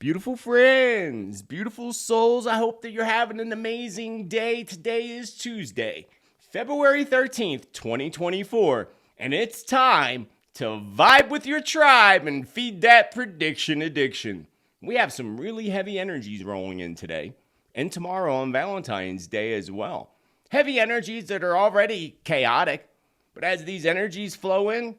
Beautiful friends, beautiful souls, I hope that you're having an amazing day. Today is Tuesday, February 13th, 2024, and it's time to vibe with your tribe and feed that prediction addiction. We have some really heavy energies rolling in today, and tomorrow on Valentine's Day as well. Heavy energies that are already chaotic, but as these energies flow in,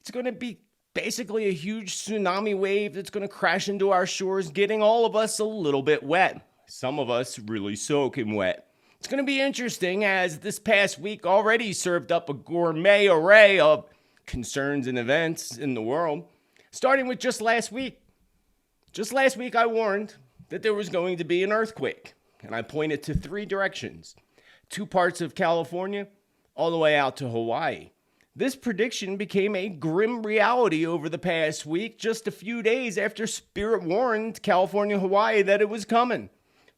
it's going to be basically a huge tsunami wave that's going to crash into our shores, getting all of us a little bit wet. Some of us really soaking wet. It's going to be interesting as this past week already served up a gourmet array of concerns and events in the world, starting with just last week. Just last week I warned that there was going to be an earthquake, and I pointed to three directions. Two parts of California, all the way out to Hawaii. This prediction became a grim reality over the past week, just a few days after Spirit warned California, Hawaii that it was coming.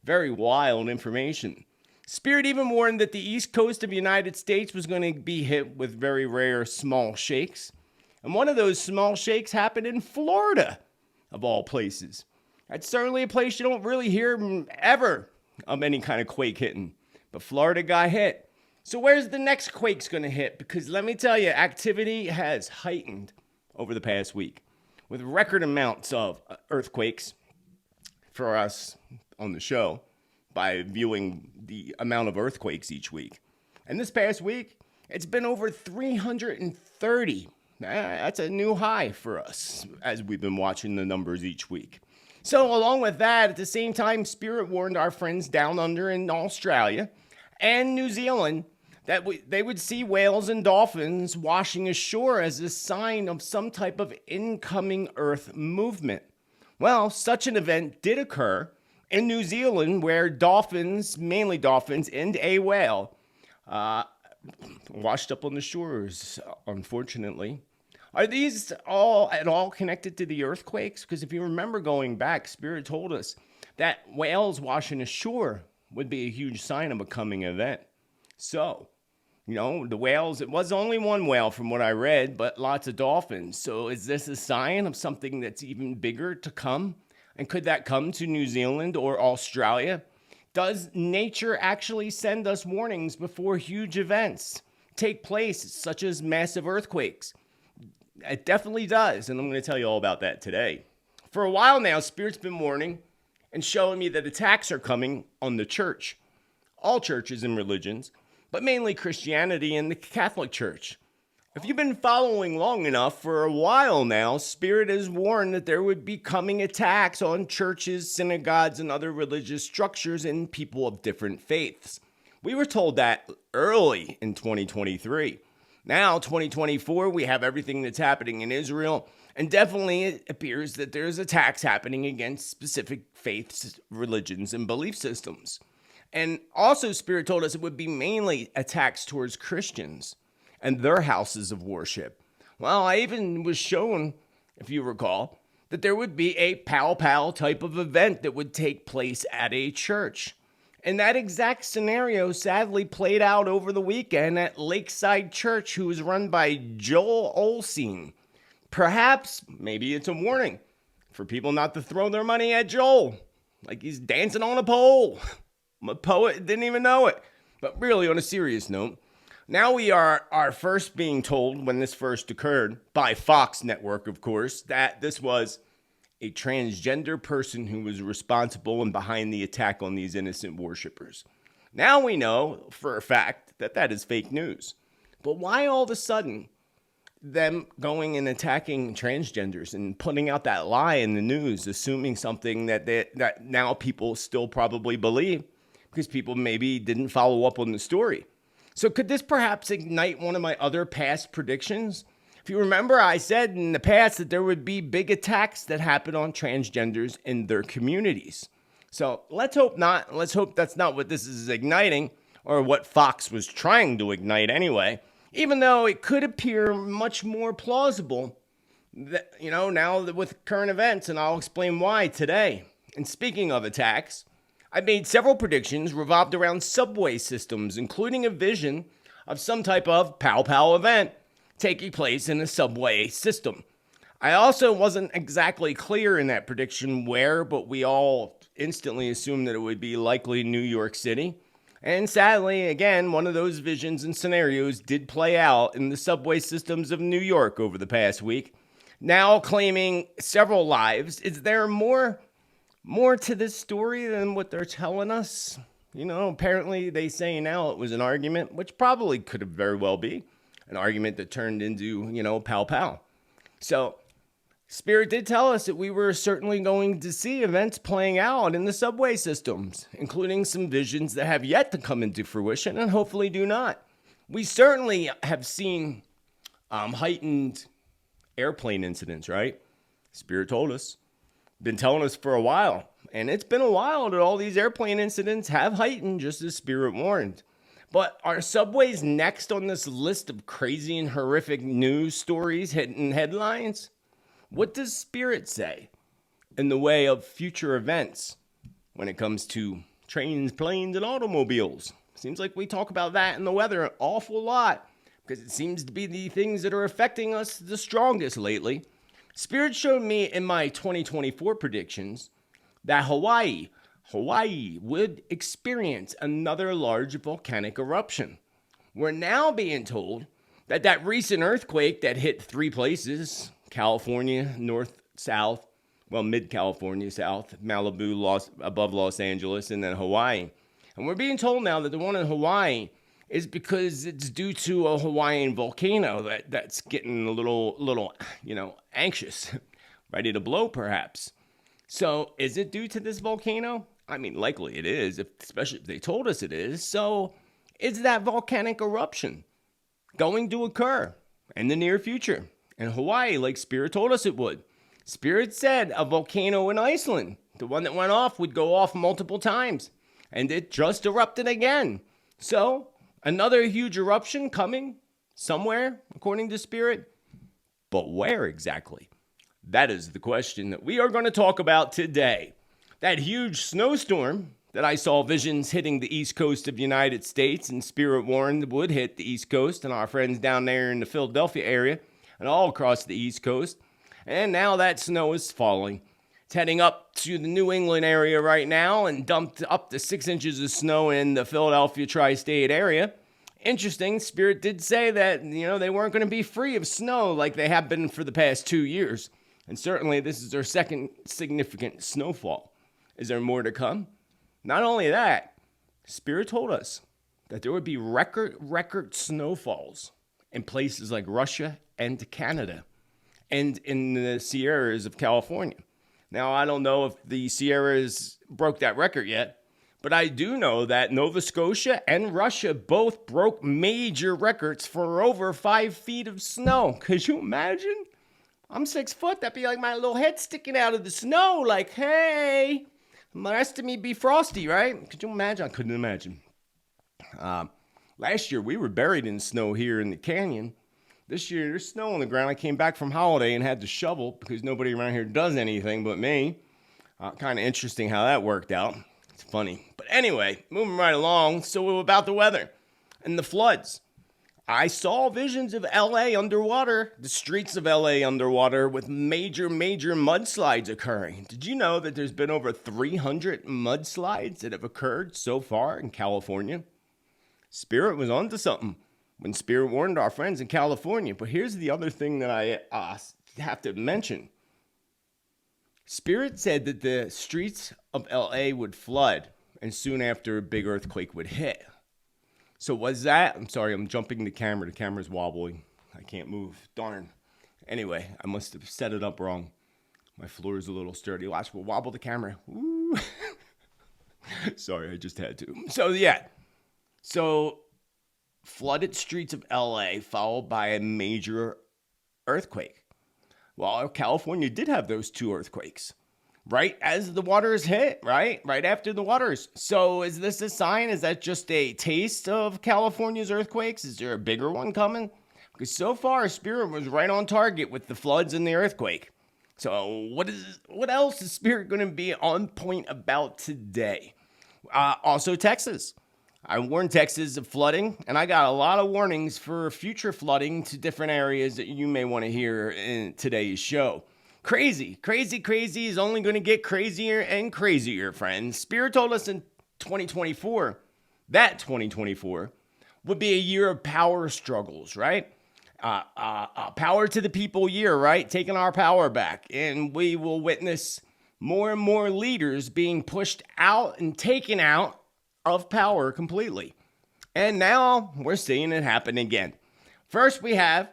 Very wild information. Spirit even warned that the east coast of the United States was going to be hit with very rare small shakes. And one of those small shakes happened in Florida, of all places. That's certainly a place you don't really hear ever of any kind of quake hitting. But Florida got hit. So where's the next quake's going to hit? Because let me tell you, activity has heightened over the past week with record amounts of earthquakes for us on the show by viewing the amount of earthquakes each week. And this past week, it's been over 330. That's a new high for us as we've been watching the numbers each week. So along with that, at the same time, Spirit warned our friends down under in Australia and New Zealand that they would see whales and dolphins washing ashore as a sign of some type of incoming Earth movement. Well, such an event did occur in New Zealand where dolphins, mainly dolphins, and a whale washed up on the shores, unfortunately. Are these all at all connected to the earthquakes? Because if you remember going back, Spirit told us that whales washing ashore would be a huge sign of a coming event. So, the whales, it was only one whale from what I read, but lots of dolphins. So is this a sign of something that's even bigger to come? And could that come to New Zealand or Australia? Does nature actually send us warnings before huge events take place, such as massive earthquakes? It definitely does, and I'm going to tell you all about that today. For a while now, Spirit's been warning and showing me that attacks are coming on the church. All churches and religions, but mainly Christianity and the Catholic Church. If you've been following long enough, for a while now, Spirit has warned that there would be coming attacks on churches, synagogues, and other religious structures and people of different faiths. We were told that early in 2023. Now, 2024, we have everything that's happening in Israel, and definitely it appears that there's attacks happening against specific faiths, religions, and belief systems. And also, Spirit told us it would be mainly attacks towards Christians and their houses of worship. Well, I even was shown, if you recall, that there would be a pow-pow type of event that would take place at a church. And that exact scenario sadly played out over the weekend at Lakeside Church, who is run by Joel Osteen. Perhaps, maybe it's a warning for people not to throw their money at Joel, like he's dancing on a pole. I'm a poet, didn't even know it. But really, on a serious note, now we are first being told, when this first occurred, by Fox Network, of course, that this was a transgender person who was responsible and behind the attack on these innocent worshipers. Now we know for a fact that that is fake news. But why all of a sudden them going and attacking transgenders and putting out that lie in the news, assuming something that now people still probably believe because people maybe didn't follow up on the story? So could this perhaps ignite one of my other past predictions? If you remember, I said in the past that there would be big attacks that happen on transgenders in their communities. So let's hope not. Let's hope that's not what this is igniting, or what Fox was trying to ignite anyway, even though it could appear much more plausible that, now with current events, and I'll explain why today. And speaking of attacks, I made several predictions revolved around subway systems, including a vision of some type of pow-pow event taking place in a subway system. I also wasn't exactly clear in that prediction where, but we all instantly assumed that it would be likely New York City. And sadly, again, one of those visions and scenarios did play out in the subway systems of New York over the past week, now claiming several lives. Is there more to this story than what they're telling us? You know, apparently they say now it was an argument, which probably could have very well be an argument that turned into, pow pow. So Spirit did tell us that we were certainly going to see events playing out in the subway systems, including some visions that have yet to come into fruition and hopefully do not. We certainly have seen heightened airplane incidents, right? Spirit told us. Been telling us for a while. And it's been a while that all these airplane incidents have heightened, just as Spirit warned. But are subways next on this list of crazy and horrific news stories hitting headlines? What does Spirit say in the way of future events when it comes to trains, planes, and automobiles? Seems like we talk about that and the weather an awful lot because it seems to be the things that are affecting us the strongest lately. Spirit showed me in my 2024 predictions that Hawaii would experience another large volcanic eruption. We're now being told that recent earthquake that hit 3 places, California, north, south, mid-California, south, Malibu, above Los Angeles, and then Hawaii. And we're being told now that the one in Hawaii is because it's due to a Hawaiian volcano that's getting a little, anxious, ready to blow perhaps. So is it due to this volcano? I mean, likely it is, especially if they told us it is. So is that volcanic eruption going to occur in the near future in Hawaii like Spirit told us it would? Spirit said a volcano in Iceland, the one that went off, would go off multiple times. And it just erupted again. So another huge eruption coming somewhere, according to Spirit. But where exactly? That is the question that we are going to talk about today. That huge snowstorm that I saw visions hitting the east coast of the United States and Spirit warned would hit the east coast and our friends down there in the Philadelphia area and all across the east coast. And now that snow is falling. It's heading up to the New England area right now and dumped up to 6 inches of snow in the Philadelphia tri-state area. Interesting, Spirit did say that, they weren't going to be free of snow like they have been for the past 2 years. And certainly this is their second significant snowfall. Is there more to come? Not only that, Spirit told us that there would be record snowfalls in places like Russia and Canada and in the Sierras of California. Now, I don't know if the Sierras broke that record yet, but I do know that Nova Scotia and Russia both broke major records for over 5 feet of snow. Could you imagine? I'm 6 foot. That'd be like my little head sticking out of the snow. Like, hey, the rest of me be frosty, right? Could you imagine? I couldn't imagine. Last year, we were buried in snow here in the canyon. This year, there's snow on the ground. I came back from holiday and had to shovel because nobody around here does anything but me. Kind of interesting how that worked out. It's funny. But anyway, moving right along. So about the weather and the floods. I saw visions of LA underwater, the streets of LA underwater with major mudslides occurring. Did you know that there's been over 300 mudslides that have occurred so far in California? Spirit was onto something when Spirit warned our friends in California. But here's the other thing that I have to mention. Spirit said that the streets of LA would flood and soon after a big earthquake would hit. So was that? I'm sorry, I'm jumping the camera. The camera's wobbling. I can't move. Darn. Anyway, I must have set it up wrong. My floor is a little sturdy. Watch, we'll wobble the camera. Woo. Sorry, I just had to. So, yeah. So, flooded streets of LA followed by a major earthquake. Well, California did have those 2 earthquakes. Right as the waters hit, right? Right after the waters. So is this a sign? Is that just a taste of California's earthquakes? Is there a bigger one coming? Because so far, Spirit was right on target with the floods and the earthquake. So what else is Spirit going to be on point about today? Also, Texas. I warned Texas of flooding, and I got a lot of warnings for future flooding to different areas that you may want to hear in today's show. Crazy, crazy, crazy is only going to get crazier and crazier, friends. Spirit told us in 2024 that 2024 would be a year of power struggles, right? Power to the people year, right? Taking our power back. And we will witness more and more leaders being pushed out and taken out of power completely. And now we're seeing it happen again. First, we have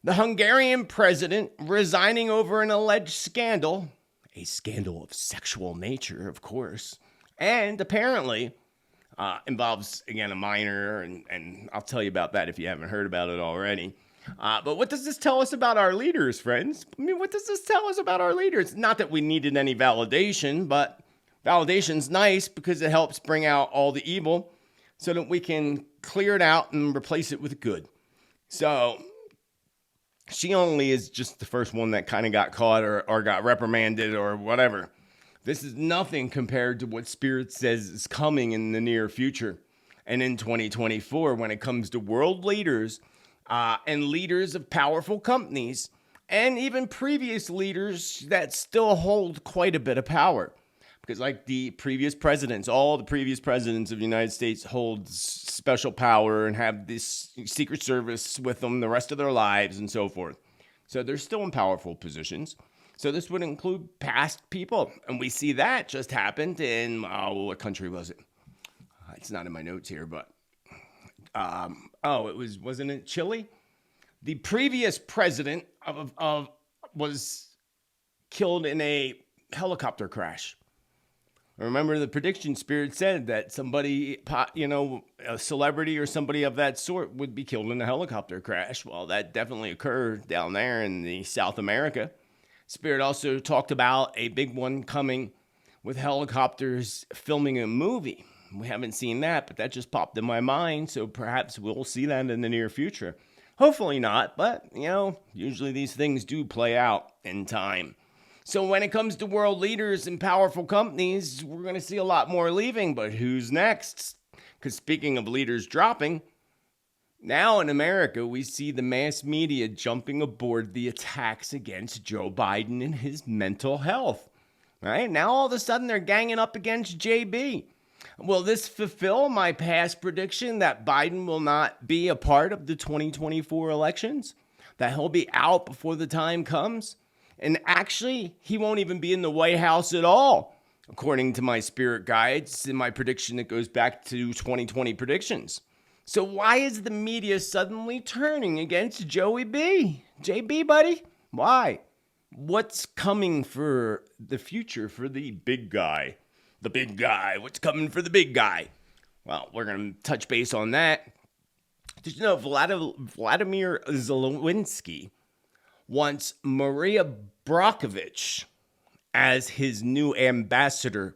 the Hungarian president resigning over an alleged scandal, a scandal of sexual nature, of course, and apparently involves, again, a minor, and I'll tell you about that if you haven't heard about it already. But what does this tell us about our leaders, friends? I mean, what does this tell us about our leaders? Not that we needed any validation, but validation's nice because it helps bring out all the evil so that we can clear it out and replace it with good. So she only is just the first one that kind of got caught or got reprimanded or whatever. This is nothing compared to what Spirit says is coming in the near future. And in 2024, when it comes to world leaders and leaders of powerful companies, and even previous leaders that still hold quite a bit of power. Because like the previous presidents, all the previous presidents of the United States hold special power and have this Secret Service with them the rest of their lives and so forth. So they're still in powerful positions. So this would include past people. And we see that just happened in, what country was it? It's not in my notes here, but, wasn't it Chile? The previous president was killed in a helicopter crash. Remember, the prediction Spirit said that somebody, a celebrity or somebody of that sort would be killed in a helicopter crash. Well, that definitely occurred down there in the South America. Spirit also talked about a big one coming with helicopters filming a movie. We haven't seen that, but that just popped in my mind. So perhaps we'll see that in the near future. Hopefully not, but, usually these things do play out in time. So when it comes to world leaders and powerful companies, we're going to see a lot more leaving, but who's next? Because speaking of leaders dropping, now in America, we see the mass media jumping aboard the attacks against Joe Biden and his mental health. Right? Now all of a sudden they're ganging up against JB. Will this fulfill my past prediction that Biden will not be a part of the 2024 elections? That he'll be out before the time comes? And actually, he won't even be in the White House at all, according to my spirit guides and my prediction that goes back to 2020 predictions. So why is the media suddenly turning against Joey B? JB, buddy? Why? What's coming for the future for the big guy? The big guy. What's coming for the big guy? Well, we're going to touch base on that. Did you know Vladimir Zelensky wants Maria Brockovich as his new ambassador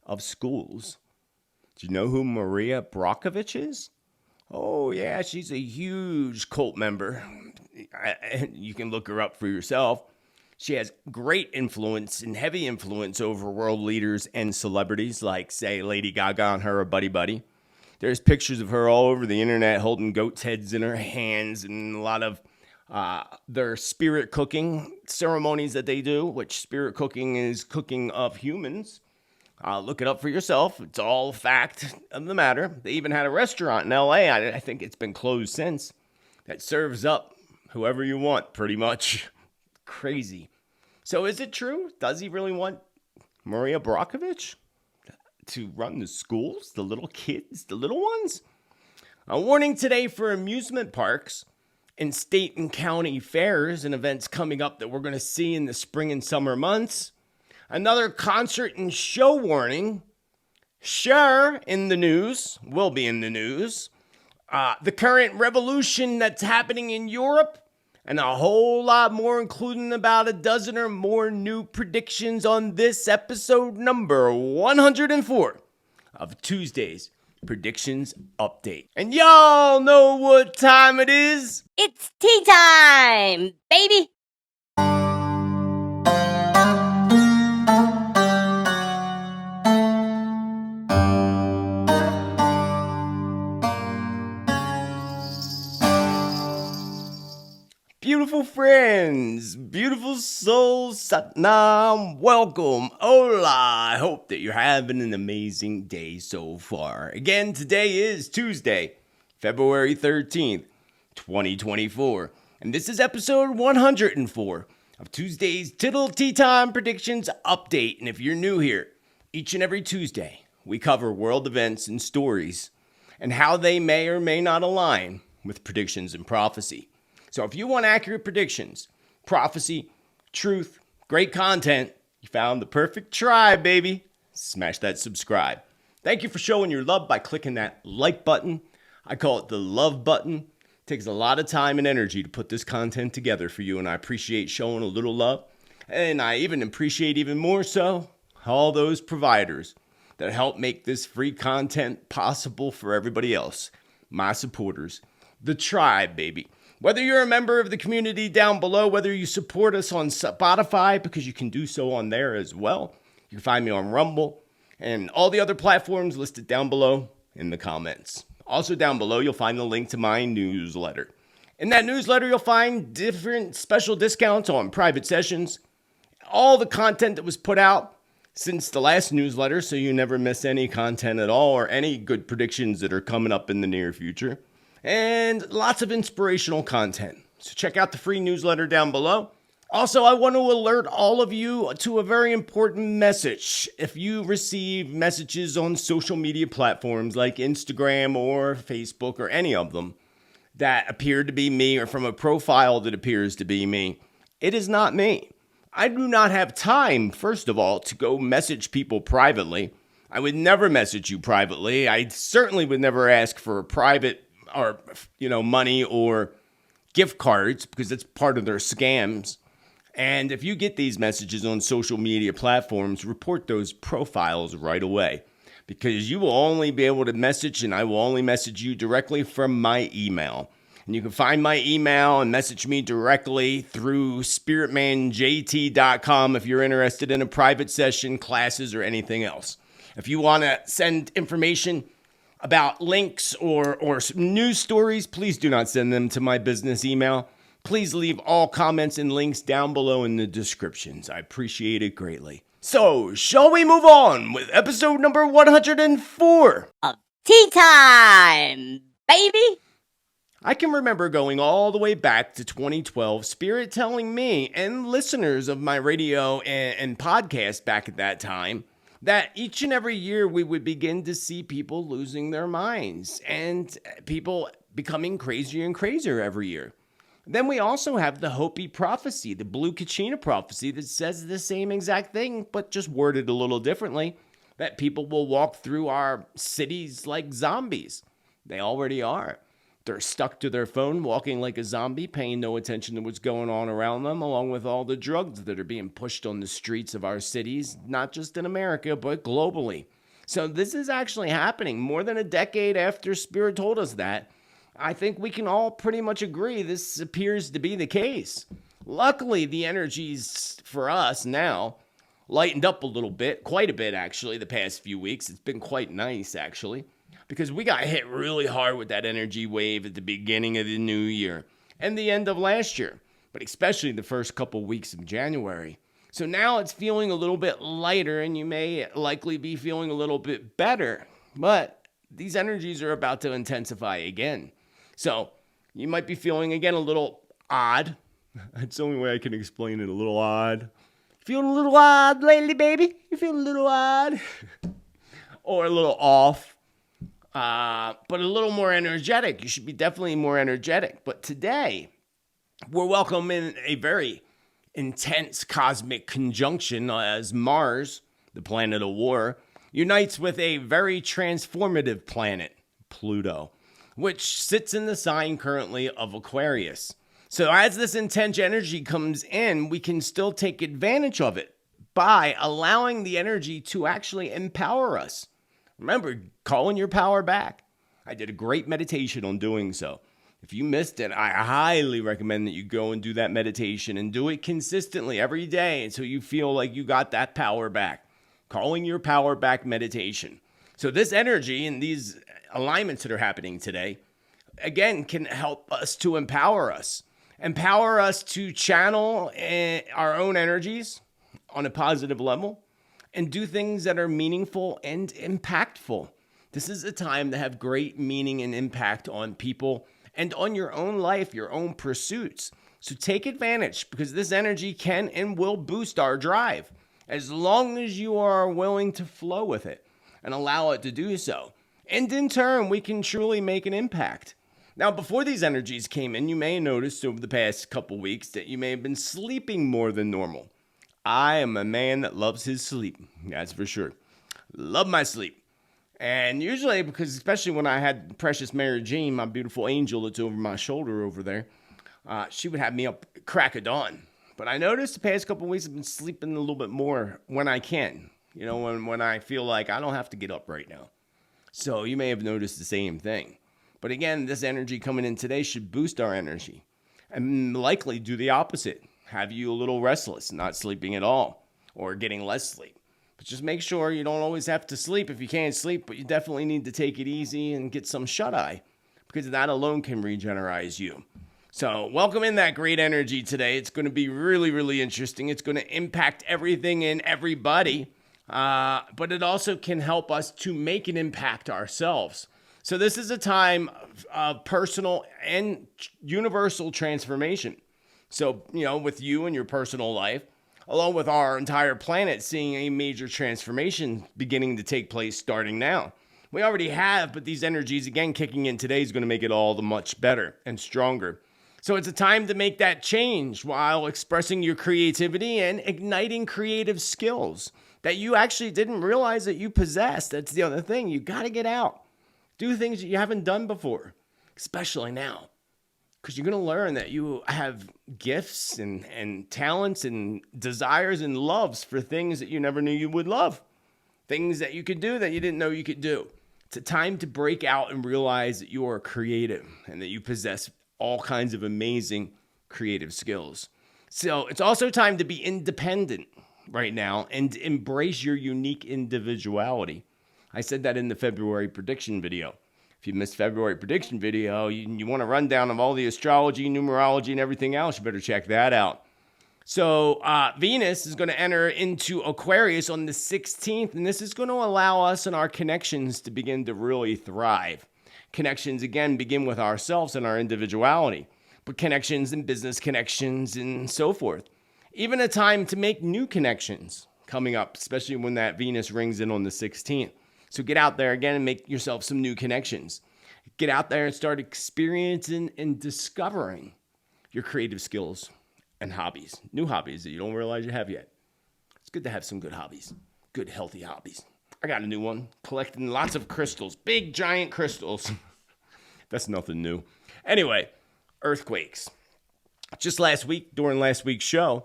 of schools? Do you know who Maria Brockovich is? Oh, yeah, she's a huge cult member. You can look her up for yourself. She has great influence and heavy influence over world leaders and celebrities like, say, Lady Gaga and her buddy buddy. There's pictures of her all over the internet holding goats' heads in her hands and a lot of their spirit cooking ceremonies that they do, which spirit cooking is cooking of humans. Look it up for yourself. It's all fact of the matter. They even had a restaurant in LA, I think it's been closed since, that serves up whoever you want, pretty much. Crazy. So is it true? Does he really want Maria Brockovich to run the schools, the little kids, the little ones? A warning today for amusement parks and state and county fairs and events coming up that we're going to see in the spring and summer months. Another concert and show warning. Sure, in the news, will be in the news. The current revolution that's happening in Europe, and a whole lot more, including about a dozen or more new predictions on this episode number 104 of Tuesday's Predictions Update. And y'all know what time it is. It's tea time, baby. beautiful friends, beautiful souls, Satnam, welcome, hola. I hope that you're having an amazing day so far. Again, today is Tuesday, February 13th, 2024, and this is episode 104 of Tuesday's Tittle Tea Time Predictions Update. And if you're new here, each and every Tuesday, we cover world events and stories and how they may or may not align with predictions and prophecy. So if you want accurate predictions, prophecy, truth, great content, you found the perfect tribe, baby. Smash that subscribe. Thank you for showing your love by clicking that like button. I call it the love button. It takes a lot of time and energy to put this content together for you, and I appreciate showing a little love. And I even appreciate even more so all those providers that help make this free content possible for everybody else. My supporters, the tribe, baby. Whether you're a member of the community down below, whether you support us on Spotify, because you can do so on there as well. You can find me on Rumble and all the other platforms listed down below in the comments. Also down below, you'll find the link to my newsletter. In that newsletter, you'll find different special discounts on private sessions, all the content that was put out since the last newsletter, so you never miss any content at all or any good predictions that are coming up in the near future. And lots of inspirational content. So check out the free newsletter down below. Also, I want to alert all of you to a very important message. If you receive messages on social media platforms like Instagram or Facebook or any of them that appear to be me or from a profile that appears to be me, it is not me. I do not have time, first of all, to go message people privately. I would never message you privately. I certainly would never ask for a private or, money or gift cards, because it's part of their scams. And if you get these messages on social media platforms, report those profiles right away, because you will only be able to message, and I will only message you directly from my email. And you can find my email and message me directly through spiritmanjt.com if you're interested in a private session, classes, or anything else. If you want to send information about links or news stories, please do not send them to my business email. Please leave all comments and links down below in the descriptions. I appreciate it greatly. So, shall we move on with episode number 104 of Tea Time, baby? I can remember going all the way back to 2012, Spirit telling me and listeners of my radio and podcast back at that time that each and every year we would begin to see people losing their minds and people becoming crazier and crazier every year. Then we also have the Hopi prophecy, the Blue Kachina prophecy, that says the same exact thing, but just worded a little differently, that people will walk through our cities like zombies. They already are. They're stuck to their phone, walking like a zombie, paying no attention to what's going on around them, along with all the drugs that are being pushed on the streets of our cities, not just in America, but globally. So this is actually happening more than a decade after Spirit told us that. I think we can all pretty much agree this appears to be the case. Luckily, the energies for us now lightened up a little bit, quite a bit actually, the past few weeks. It's been quite nice actually, because we got hit really hard with that energy wave at the beginning of the new year and the end of last year, but especially the first couple weeks of January. So now it's feeling a little bit lighter, and you may likely be feeling a little bit better, but these energies are about to intensify again. So you might be feeling again a little odd. That's the only way I can explain it, a little odd. Feeling a little odd lately, baby? You feeling a little odd? Or a little off. But a little more energetic. You should be definitely more energetic. But today, we're welcoming a very intense cosmic conjunction as Mars, the planet of war, unites with a very transformative planet, Pluto, which sits in the sign currently of Aquarius. So as this intense energy comes in, we can still take advantage of it by allowing the energy to actually empower us. Remember, calling your power back. I did a great meditation on doing so. If you missed it, I highly recommend that you go and do that meditation and do it consistently every day until you feel like you got that power back. Calling your power back meditation. So this energy and these alignments that are happening today, again, can help us to empower us. empower us to channel our own energies on a positive level and do things that are meaningful and impactful. This is a time to have great meaning and impact on people and on your own life, your own pursuits. So take advantage, because this energy can and will boost our drive as long as you are willing to flow with it and allow it to do so. And in turn, we can truly make an impact. Now, before these energies came in, you may have noticed over the past couple weeks that you may have been sleeping more than normal. I am a man that loves his sleep, that's for sure. Love my sleep. And usually, because especially when I had precious Mary Jane, my beautiful angel that's over my shoulder over there, she would have me up crack of dawn. But I noticed the past couple of weeks I've been sleeping a little bit more when I can. You know, when I feel like I don't have to get up right now. So you may have noticed the same thing. But again, this energy coming in today should boost our energy and likely do the opposite. Have you a little restless, not sleeping at all, or getting less sleep. But just make sure you don't always have to sleep if you can't sleep, but you definitely need to take it easy and get some shut-eye, because that alone can regenerate you. So welcome in that great energy today. It's going to be really, really interesting. It's going to impact everything and everybody, but it also can help us to make an impact ourselves. So this is a time of personal and universal transformation. So, you know, with you and your personal life, along with our entire planet seeing a major transformation beginning to take place starting now. We already have, but these energies, again, kicking in today is going to make it all the much better and stronger. So it's a time to make that change while expressing your creativity and igniting creative skills that you actually didn't realize that you possess. That's the other thing. You got to get out. Do things that you haven't done before, especially now. Because you're going to learn that you have gifts and talents and desires and loves for things that you never knew you would love. Things that you could do that you didn't know you could do. It's a time to break out and realize that you are creative and that you possess all kinds of amazing creative skills. So it's also time to be independent right now and embrace your unique individuality. I said that in the February prediction video. If you missed February prediction video, you want a rundown of all the astrology, numerology, and everything else, you better check that out. So Venus is going to enter into Aquarius on the 16th, and this is going to allow us and our connections to begin to really thrive. Connections, again, begin with ourselves and our individuality, but connections and business connections and so forth. Even a time to make new connections coming up, especially when that Venus rings in on the 16th. So get out there again and make yourself some new connections. Get out there and start experiencing and discovering your creative skills and hobbies. New hobbies that you don't realize you have yet. It's good to have some good hobbies. Good, healthy hobbies. I got a new one. Collecting lots of crystals. Big, giant crystals. That's nothing new. Anyway, earthquakes. Just last week, during last week's show,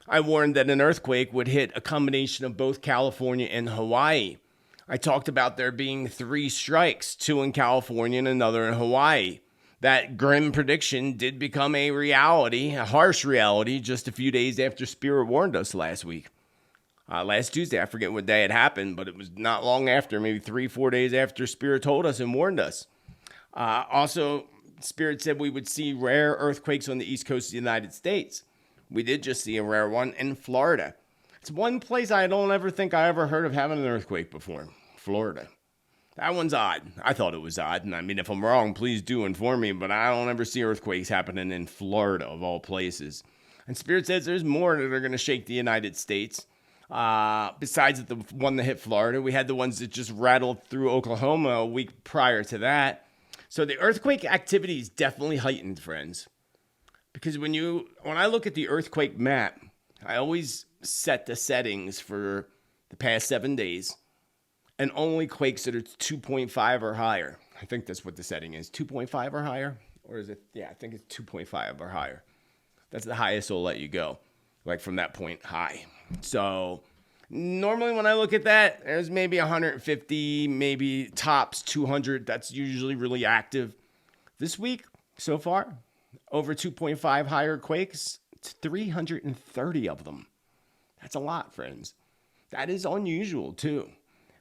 I warned that an earthquake would hit a combination of both California and Hawaii. I talked about there being 3 strikes, 2 in California and another in Hawaii. That grim prediction did become a reality, a harsh reality, just a few days after Spirit warned us last week. Last Tuesday, I forget what day it happened, but it was not long after, maybe 3-4 days after Spirit told us and warned us. Also, Spirit said we would see rare earthquakes on the east coast of the United States. We did just see a rare one in Florida. It's one place I don't ever think I ever heard of having an earthquake before. Florida. That one's odd. I thought it was odd. And I mean, if I'm wrong, please do inform me. But I don't ever see earthquakes happening in Florida, of all places. And Spirit says there's more that are going to shake the United States. Besides the one that hit Florida, we had the ones that just rattled through Oklahoma a week prior to that. So the earthquake activity is definitely heightened, friends. Because when I look at the earthquake map, I always set the settings for the past 7 days. And only quakes that are 2.5 or higher. I think that's what the setting is. 2.5 or higher? Or is it? Yeah, I think it's 2.5 or higher. That's the highest it'll let you go. Like from that point high. So normally when I look at that, there's maybe 150, maybe tops 200. That's usually really active. This week, so far, over 2.5 higher quakes. It's 330 of them. That's a lot, friends. That is unusual, too.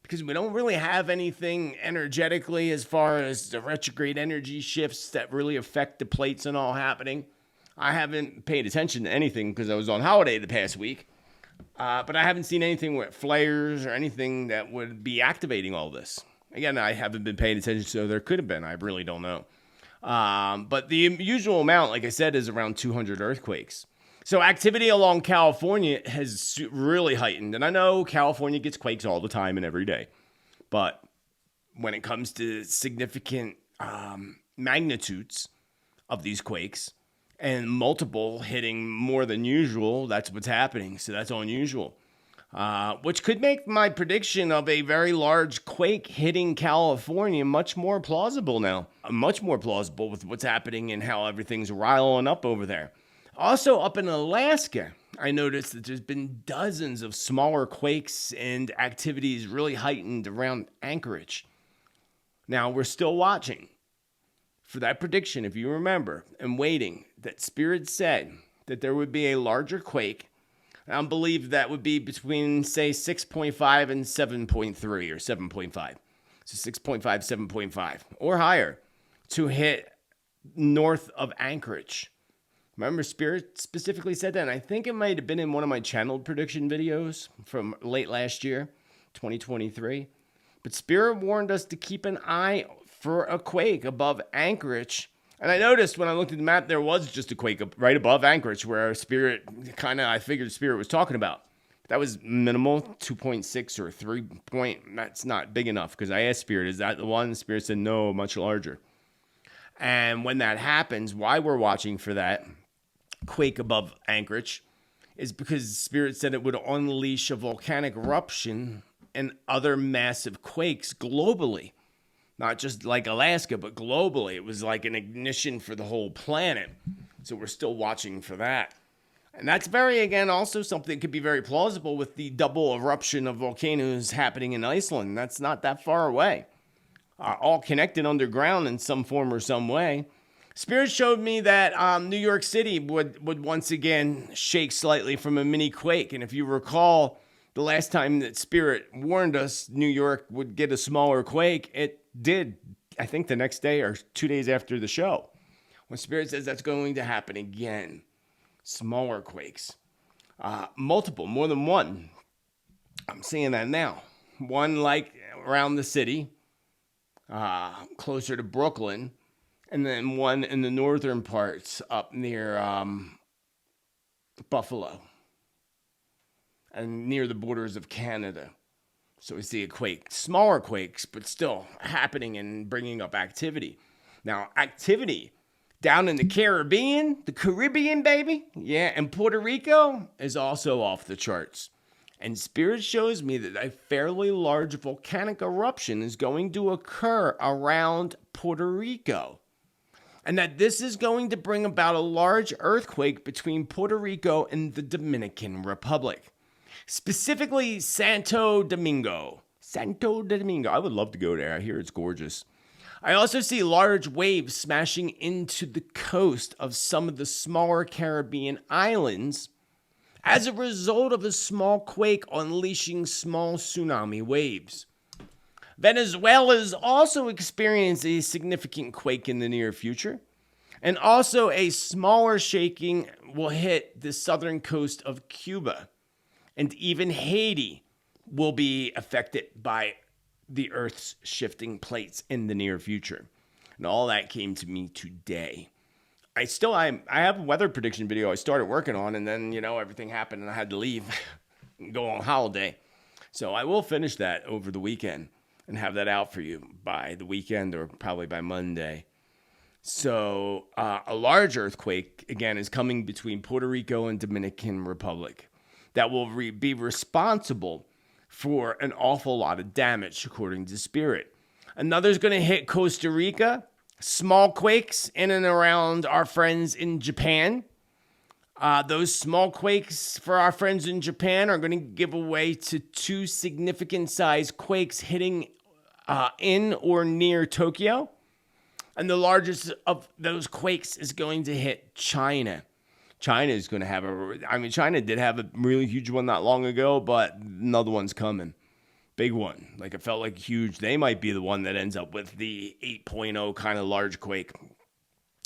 Because we don't really have anything energetically as far as the retrograde energy shifts that really affect the plates and all happening. I haven't paid attention to anything because I was on holiday the past week. But I haven't seen anything with flares or anything that would be activating all this. Again, I haven't been paying attention, so there could have been. I really don't know. But the usual amount, like I said, is around 200 earthquakes. So activity along California has really heightened. And I know California gets quakes all the time and every day. But when it comes to significant magnitudes of these quakes, and multiple hitting more than usual, that's what's happening. So that's unusual. Which could make my prediction of a very large quake hitting California much more plausible now. Much more plausible with what's happening and how everything's riling up over there. Also, up in Alaska, I noticed that there's been dozens of smaller quakes and activities really heightened around Anchorage. Now, we're still watching for that prediction, if you remember, and waiting, that Spirit said that there would be a larger quake. I believe that would be between, say, 6.5 and 7.3 or 7.5. So 6.5, 7.5 or higher to hit north of Anchorage. Remember, Spirit specifically said that, and I think it might have been in one of my channeled prediction videos from late last year, 2023. But Spirit warned us to keep an eye for a quake above Anchorage. And I noticed when I looked at the map, there was just a quake right above Anchorage where Spirit I figured Spirit was talking about. That was minimal, 2.6 or 3 point. That's not big enough because I asked Spirit, is that the one? Spirit said, no, much larger. And when that happens, why we're watching for that quake above Anchorage is because Spirit said it would unleash a volcanic eruption and other massive quakes globally. Not just like Alaska, but globally. It was like an ignition for the whole planet. So we're still watching for that. And that's again, also something that could be very plausible with the double eruption of volcanoes happening in Iceland. That's not that far away. All connected underground in some form or some way. Spirit showed me that New York City would once again shake slightly from a mini quake. And if you recall, the last time that Spirit warned us New York would get a smaller quake, it did, I think the next day or 2 days after the show. When Spirit says that's going to happen again. Smaller quakes. Multiple, more than one. I'm seeing that now. One like around the city, closer to Brooklyn, and then one in the northern parts up near Buffalo and near the borders of Canada. So we see a quake, smaller quakes, but still happening and bringing up activity. Now, activity down in the Caribbean, baby, yeah, and Puerto Rico is also off the charts. And Spirit shows me that a fairly large volcanic eruption is going to occur around Puerto Rico. And that this is going to bring about a large earthquake between Puerto Rico and the Dominican Republic. Specifically, Santo Domingo. I would love to go there. I hear it's gorgeous. I also see large waves smashing into the coast of some of the smaller Caribbean islands as a result of a small quake unleashing small tsunami waves. Venezuela is also experiencing a significant quake in the near future, and also a smaller shaking will hit the southern coast of Cuba, and even Haiti will be affected by the Earth's shifting plates in the near future. And all that came to me today. I have a weather prediction video I started working on, and then, everything happened and I had to leave and go on holiday. So I will finish that over the weekend and have that out for you by the weekend or probably by Monday. So a large earthquake, again, is coming between Puerto Rico and Dominican Republic that will be responsible for an awful lot of damage, according to Spirit. Another's going to hit Costa Rica. Small quakes in and around our friends in Japan. Those small quakes for our friends in Japan are going to give way to two significant size quakes hitting in or near Tokyo. And the largest of those quakes is going to hit China. China is going to have China did have a really huge one not long ago, but another one's coming. Big one. Like, it felt like huge. They might be the one that ends up with the 8.0 kind of large quake.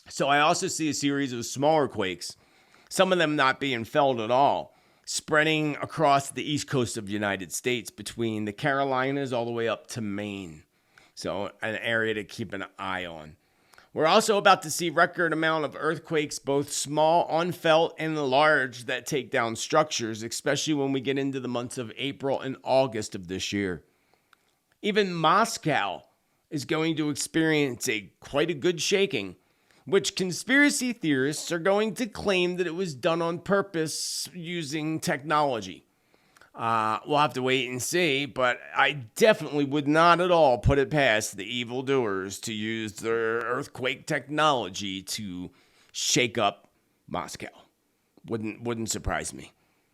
So I also see a series of smaller quakes, some of them not being felt at all, spreading across the east coast of the United States between the Carolinas all the way up to Maine. So an area to keep an eye on. We're also about to see record amount of earthquakes, both small, unfelt, and large, that take down structures, especially when we get into the months of April and August of this year. Even Moscow is going to experience quite a good shaking, which conspiracy theorists are going to claim that it was done on purpose using technology. We'll have to wait and see, but I definitely would not at all put it past the evildoers to use their earthquake technology to shake up Moscow. Wouldn't surprise me.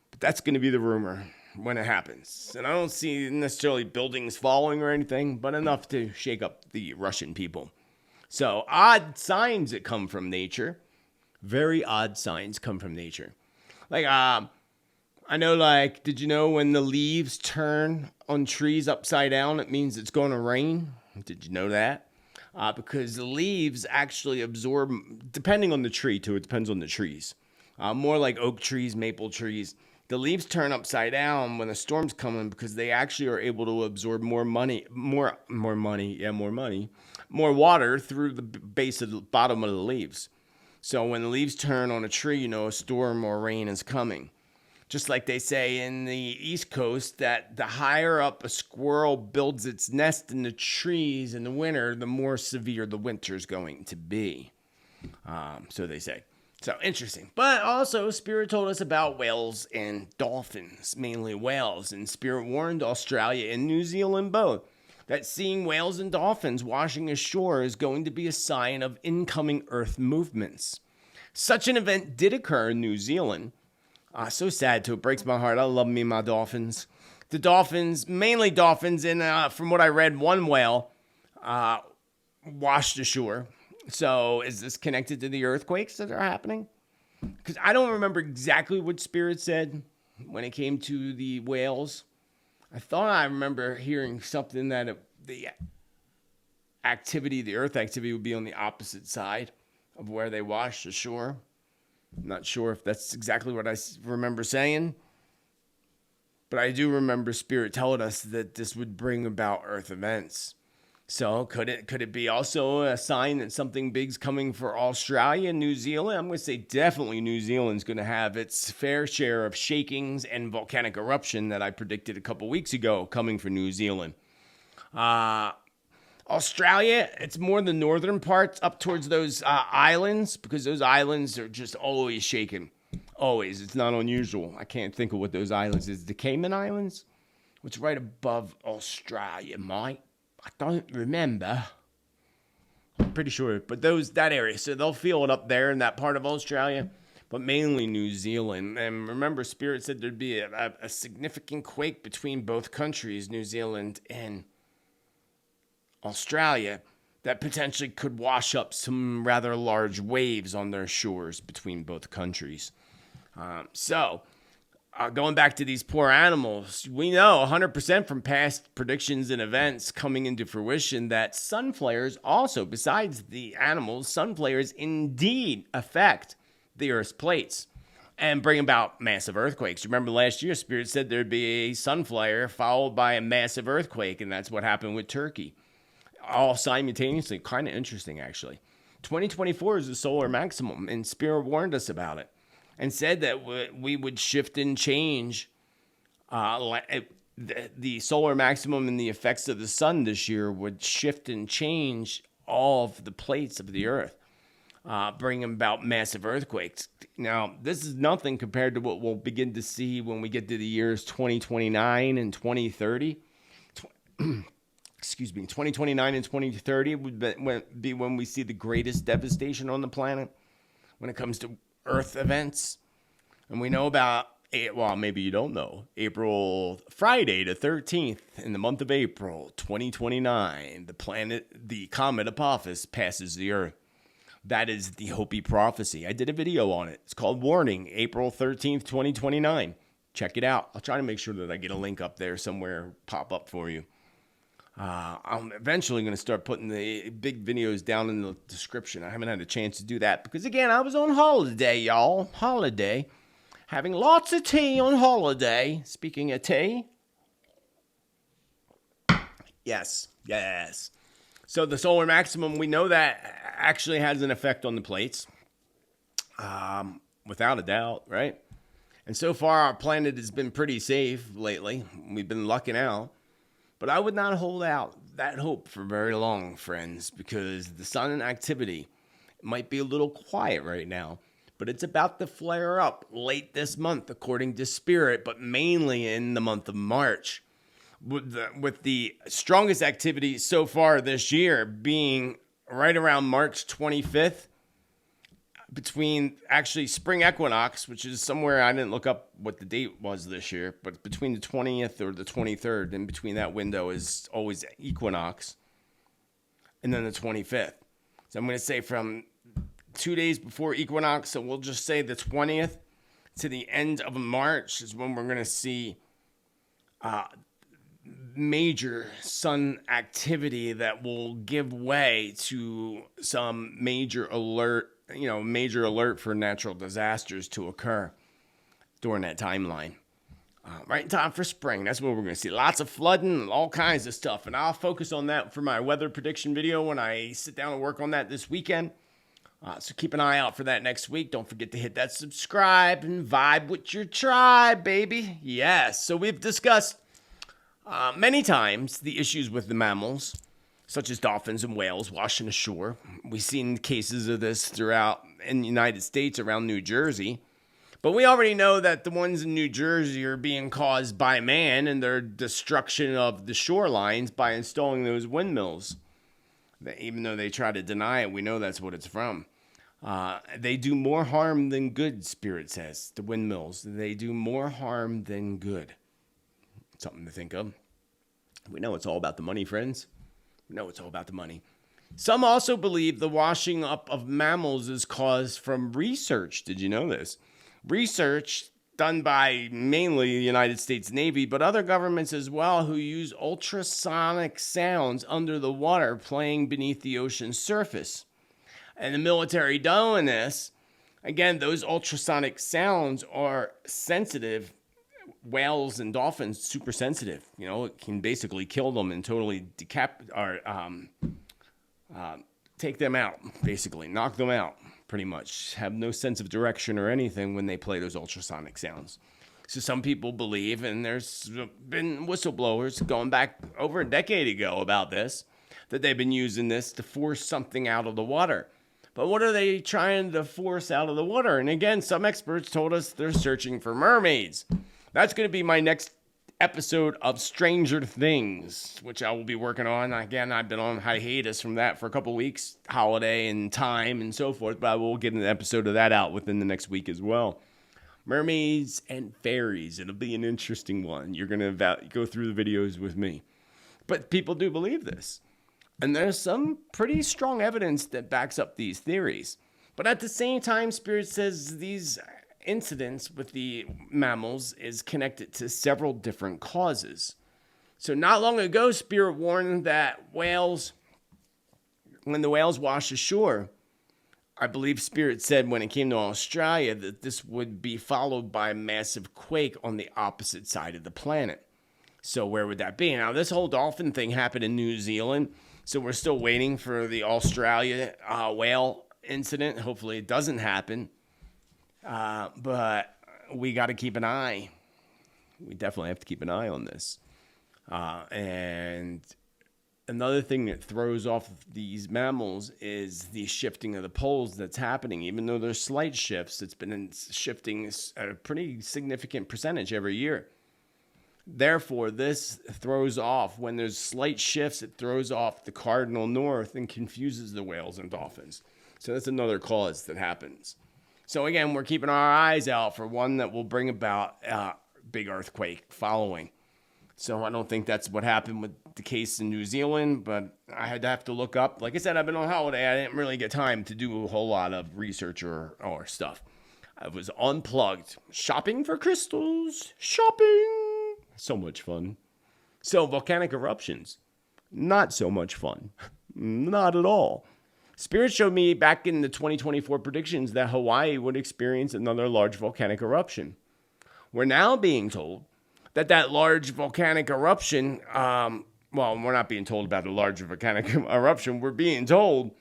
But that's going to be the rumor when it happens. And I don't see necessarily buildings falling or anything, but enough to shake up the Russian people. So odd signs that come from nature. Very odd signs come from nature. Like, I know, like, did you know when the leaves turn on trees upside down, it means it's going to rain? Did you know that? Because the leaves actually absorb, depending on the tree, too. It depends on the trees. More like oak trees, maple trees. The leaves turn upside down when a storm's coming because they actually are able to absorb more water through the base of the bottom of the leaves. So when the leaves turn on a tree, you know a storm or rain is coming. Just like they say in the East Coast that the higher up a squirrel builds its nest in the trees in the winter, the more severe the winter's going to be. So they say. So interesting. But also, Spirit told us about whales and dolphins, mainly whales. And Spirit warned Australia and New Zealand both that seeing whales and dolphins washing ashore is going to be a sign of incoming Earth movements. Such an event did occur in New Zealand. So sad too. It breaks my heart. I love me my dolphins. The dolphins, mainly dolphins, and from what I read, one whale washed ashore. So is this connected to the earthquakes that are happening? Because I don't remember exactly what Spirit said when it came to the whales. I thought I remember hearing something that the earth activity would be on the opposite side of where they washed ashore. I'm not sure if that's exactly what I remember saying, but I do remember Spirit telling us that this would bring about Earth events. So could it be also a sign that something big's coming for Australia and New Zealand? I'm going to say definitely New Zealand's going to have its fair share of shakings and volcanic eruption that I predicted a couple weeks ago coming for New Zealand. Australia, it's more the northern parts up towards those islands, because those islands are just always shaking. Always. It's not unusual. I can't think of what those islands is. The Cayman Islands? What's right above Australia, Mike? I don't remember. I'm pretty sure. But that area. So they'll feel it up there in that part of Australia, but mainly New Zealand. And remember, Spirit said there'd be a significant quake between both countries, New Zealand and Australia, that potentially could wash up some rather large waves on their shores between both countries. Going back to these poor animals, we know 100% from past predictions and events coming into fruition that sun flares also, besides the animals, sun flares indeed affect the Earth's plates and bring about massive earthquakes. Remember last year, Spirit said there'd be a sun flare followed by a massive earthquake, and that's what happened with Turkey. All simultaneously. Kind of interesting, actually. 2024 is the solar maximum, and Spirit warned us about it and said that we would shift and change the solar maximum and the effects of the sun this year would shift and change all of the plates of the Earth, bringing about massive earthquakes. Now, this is nothing compared to what we'll begin to see when we get to the years 2029 and 2030. 2029 and 2030 would be when we see the greatest devastation on the planet when it comes to Earth events. And we know about, well, maybe you don't know, Friday the 13th in the month of April 2029, the comet Apophis passes the Earth. That is the Hopi prophecy. I did a video on it. It's called Warning, April 13th, 2029. Check it out. I'll try to make sure that I get a link up there somewhere, pop up for you. I'm eventually going to start putting the big videos down in the description. I haven't had a chance to do that because, again, I was on holiday, y'all. Holiday. Having lots of tea on holiday. Speaking of tea. Yes. So the solar maximum, we know that actually has an effect on the plates. Without a doubt, right? And so far, our planet has been pretty safe lately. We've been lucking out. But I would not hold out that hope for very long, friends, because the sun activity might be a little quiet right now, but it's about to flare up late this month, according to Spirit, but mainly in the month of March, with the strongest activity so far this year being right around March 25th, between actually spring equinox, which is somewhere, I didn't look up what the date was this year, but between the 20th or the 23rd, in between that window is always equinox, and then the 25th. So I'm going to say from 2 days before equinox, so we'll just say the 20th to the end of March is when we're going to see major sun activity that will give way to some major alert for natural disasters to occur during that timeline. Right in time for spring. That's what we're going to see. Lots of flooding and all kinds of stuff. And I'll focus on that for my weather prediction video when I sit down and work on that this weekend. So keep an eye out for that next week. Don't forget to hit that subscribe and vibe with your tribe, baby. Yes. So we've discussed many times the issues with the mammals, such as dolphins and whales washing ashore. We've seen cases of this throughout in the United States around New Jersey. But we already know that the ones in New Jersey are being caused by man and their destruction of the shorelines by installing those windmills. Even though they try to deny it, we know that's what it's from. They do more harm than good, Spirit says, the windmills. They do more harm than good. Something to think of. We know it's all about the money, friends. We know it's all about the money. Some also believe the washing up of mammals is caused from research. Did you know this? Research done by mainly the United States Navy, but other governments as well, who use ultrasonic sounds under the water playing beneath the ocean's surface. And the military doing this, again, those ultrasonic sounds are sensitive. Whales and dolphins, super sensitive. You know, it can basically kill them and totally take them out, basically. Knock them out, pretty much. Have no sense of direction or anything when they play those ultrasonic sounds. So some people believe, and there's been whistleblowers going back over a decade ago about this, that they've been using this to force something out of the water. But what are they trying to force out of the water? And again, some experts told us they're searching for mermaids. That's going to be my next episode of Stranger Things, which I will be working on. Again, I've been on hiatus from that for a couple weeks, holiday and time and so forth, but I will get an episode of that out within the next week as well. Mermaids and fairies. It'll be an interesting one. You're going to go through the videos with me. But people do believe this. And there's some pretty strong evidence that backs up these theories. But at the same time, Spirit says these incidents with the mammals is connected to several different causes. So not long ago, Spirit warned that when the whales wash ashore, I believe Spirit said when it came to Australia that this would be followed by a massive quake on the opposite side of the planet. So where would that be? Now, this whole dolphin thing happened in New Zealand, so we're still waiting for the Australia whale incident. Hopefully it doesn't happen. But we got to keep an eye. We definitely have to keep an eye on this. And another thing that throws off these mammals is the shifting of the poles that's happening. Even though there's slight shifts, it's been shifting at a pretty significant percentage every year. Therefore, this throws off, when there's slight shifts, it throws off the cardinal north and confuses the whales and dolphins. So that's another cause that happens. So again, we're keeping our eyes out for one that will bring about a big earthquake following. So I don't think that's what happened with the case in New Zealand, but I had to have to look up. Like I said, I've been on holiday. I didn't really get time to do a whole lot of research or stuff. I was unplugged. Shopping for crystals. Shopping. So much fun. So volcanic eruptions. Not so much fun. Not at all. Spirit showed me back in the 2024 predictions that Hawaii would experience another large volcanic eruption. We're now being told that large volcanic eruption, we're not being told about a large volcanic eruption. We're being told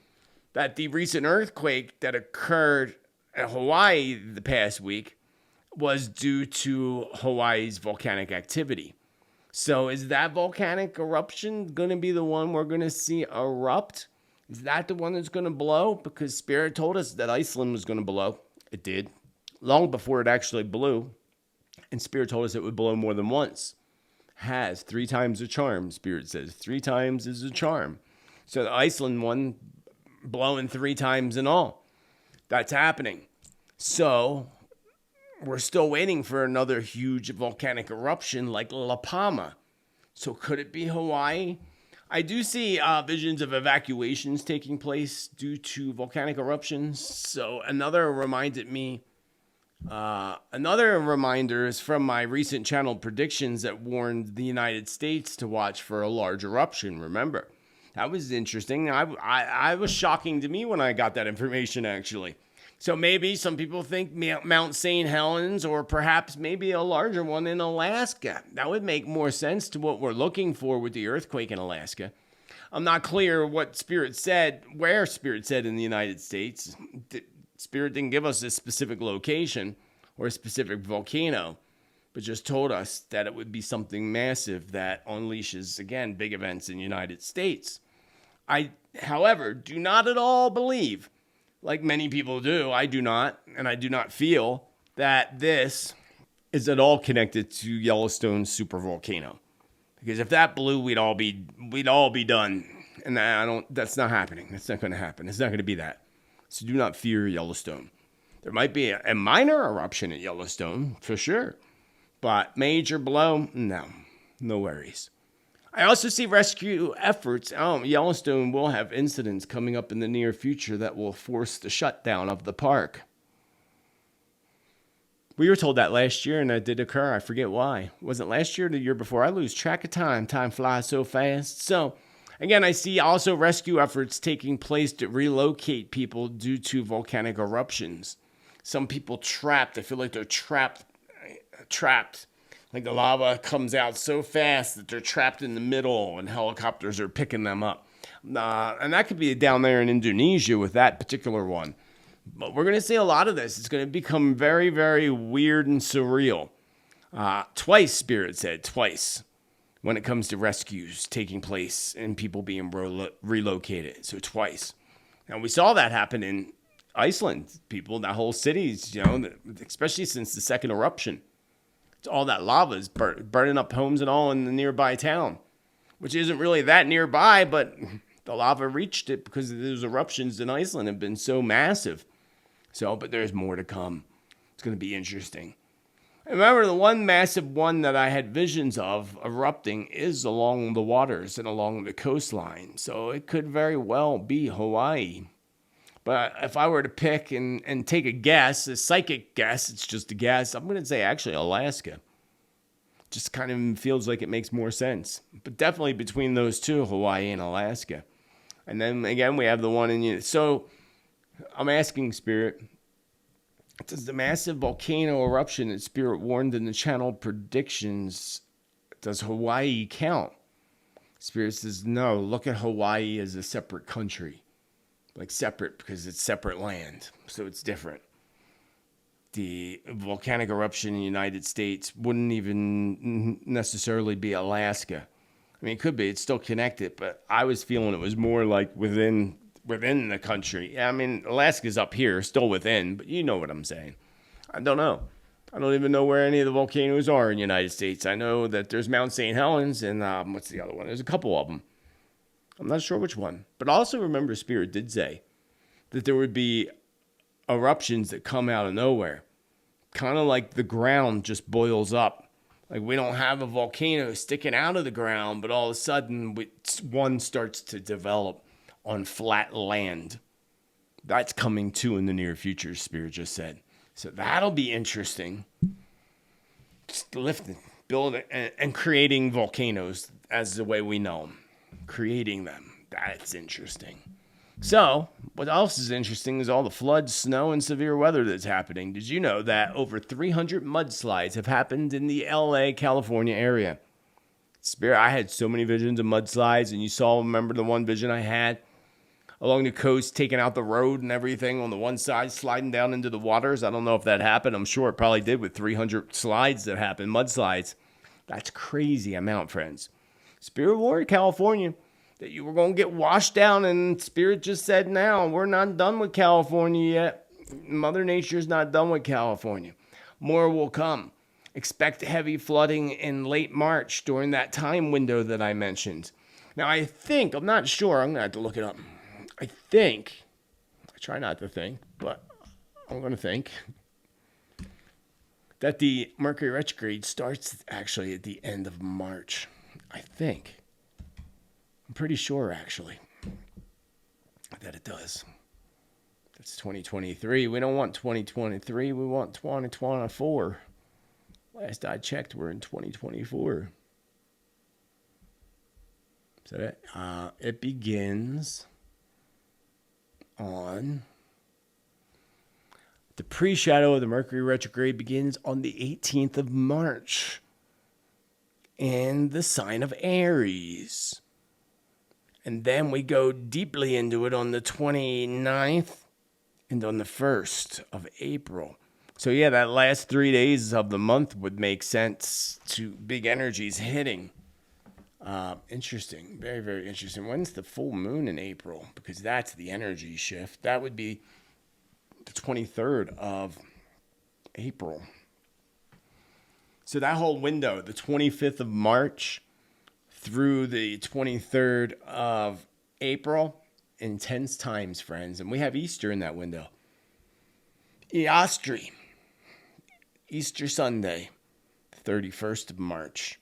that the recent earthquake that occurred in Hawaii the past week was due to Hawaii's volcanic activity. So is that volcanic eruption going to be the one we're going to see erupt? Is that the one that's going to blow? Because Spirit told us that Iceland was going to blow. It did. Long before it actually blew. And Spirit told us it would blow more than once. Has 3 times the charm, Spirit says. 3 times is a charm. So the Iceland one blowing 3 times in all. That's happening. So we're still waiting for another huge volcanic eruption like La Palma. So could it be Hawaii? I do see visions of evacuations taking place due to volcanic eruptions. So another reminder is from my recent channel predictions that warned the United States to watch for a large eruption. Remember, that was interesting. I was shocking to me when I got that information, actually. So maybe some people think Mount St. Helens, or perhaps maybe a larger one in Alaska. That would make more sense to what we're looking for with the earthquake in Alaska. I'm not clear what Spirit said, where Spirit said in the United States. Spirit didn't give us a specific location or a specific volcano, but just told us that it would be something massive that unleashes, again, big events in the United States. I, however, do not at all believe, like many people do, I do not, and I do not feel that this is at all connected to Yellowstone's supervolcano. Because if that blew, we'd all be done. And that's not happening. That's not going to happen. It's not going to be that. So do not fear Yellowstone. There might be a minor eruption at Yellowstone, for sure. But major blow, no worries. I also see rescue efforts. Yellowstone will have incidents coming up in the near future that will force the shutdown of the park. We were told that last year, and that did occur. I forget why. Was it last year or the year before? I lose track of time. Time flies so fast. So, again, I see also rescue efforts taking place to relocate people due to volcanic eruptions. Some people trapped. I feel like they're trapped. Like the lava comes out so fast that they're trapped in the middle and helicopters are picking them up. And that could be down there in Indonesia with that particular one. But we're going to see a lot of this. It's going to become very, very weird and surreal. Twice, Spirit said, twice, when it comes to rescues taking place and people being relocated. So twice. Now, we saw that happen in Iceland. People, that whole city's, especially since the second eruption. All that lava is burning up homes and all in the nearby town, which isn't really that nearby, but the lava reached it because those eruptions in Iceland have been so massive. But there's more to come. It's going to be interesting. I remember the one massive one that I had visions of erupting is along the waters and along the coastline. So it could very well be Hawaii. But if I were to pick and take a guess, a psychic guess, it's just a guess, I'm going to say actually Alaska. Just kind of feels like it makes more sense. But definitely between those two, Hawaii and Alaska. And then again, we have the one in... So I'm asking Spirit, does the massive volcano eruption that Spirit warned in the channel predictions, does Hawaii count? Spirit says, no, look at Hawaii as a separate country. Like separate because it's separate land, so it's different. The volcanic eruption in the United States wouldn't even necessarily be Alaska. I mean, it could be. It's still connected, but I was feeling it was more like within the country. I mean, Alaska's up here, still within, but you know what I'm saying. I don't know. I don't even know where any of the volcanoes are in the United States. I know that there's Mount St. Helens and what's the other one? There's a couple of them. I'm not sure which one. But also remember Spirit did say that there would be eruptions that come out of nowhere. Kind of like the ground just boils up. Like we don't have a volcano sticking out of the ground, but all of a sudden one starts to develop on flat land. That's coming too in the near future, Spirit just said. So that'll be interesting. Just lifting, building, and creating volcanoes as the way we know them. creating them. That's interesting. So, what else is interesting is all the floods, snow, and severe weather that's happening. Did you know that over 300 mudslides have happened in the LA, California area? Spirit, I had so many visions of mudslides, and you saw, remember the one vision I had along the coast, taking out the road and everything on the one side, sliding down into the waters? I don't know if that happened. I'm sure it probably did with 300 slides that happened, mudslides. That's crazy amount, friends. Spirit warned California that you were going to get washed down, and Spirit just said now, we're not done with California yet. Mother Nature's not done with California. More will come. Expect heavy flooding in late March during that time window that I mentioned. Now, I think, I'm not sure, I'm going to have to look it up. I try not to think, but I'm going to think that the Mercury retrograde starts actually at the end of March. I think. I'm pretty sure, actually, that it does. That's 2023. We don't want 2023. We want 2024. Last I checked, we're in 2024. So that it begins on the pre-shadow of the Mercury retrograde begins on the 18th of March in the sign of Aries. And then we go deeply into it on the 29th and on the 1st of April. So yeah, that last 3 days of the month would make sense to big energies hitting. Interesting. Very, very interesting. When's the full moon in April? Because that's the energy shift. That would be the 23rd of April. So that whole window, the 25th of March through the 23rd of April, intense times, friends. And we have Easter in that window. Eostry, Easter Sunday, 31st of March,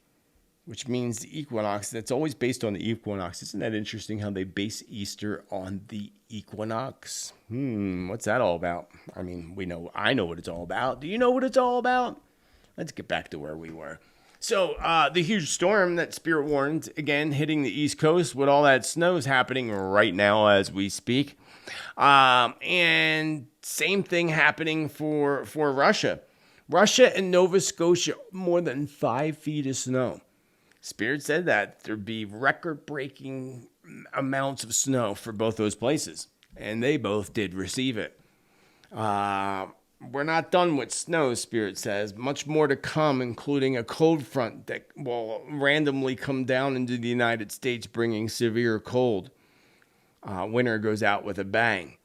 which means the equinox. That's always based on the equinox. Isn't that interesting how they base Easter on the equinox? What's that all about? I mean, I know what it's all about. Do you know what it's all about? Let's get back to where we were. So the huge storm that Spirit warned, again, hitting the East Coast with all that snow is happening right now as we speak. And same thing happening for Russia. Russia and Nova Scotia, more than 5 feet of snow. Spirit said that there'd be record-breaking amounts of snow for both those places. And they both did receive it. We're not done with snow, Spirit says. Much more to come, including a cold front that will randomly come down into the United States, bringing severe cold. Winter goes out with a bang.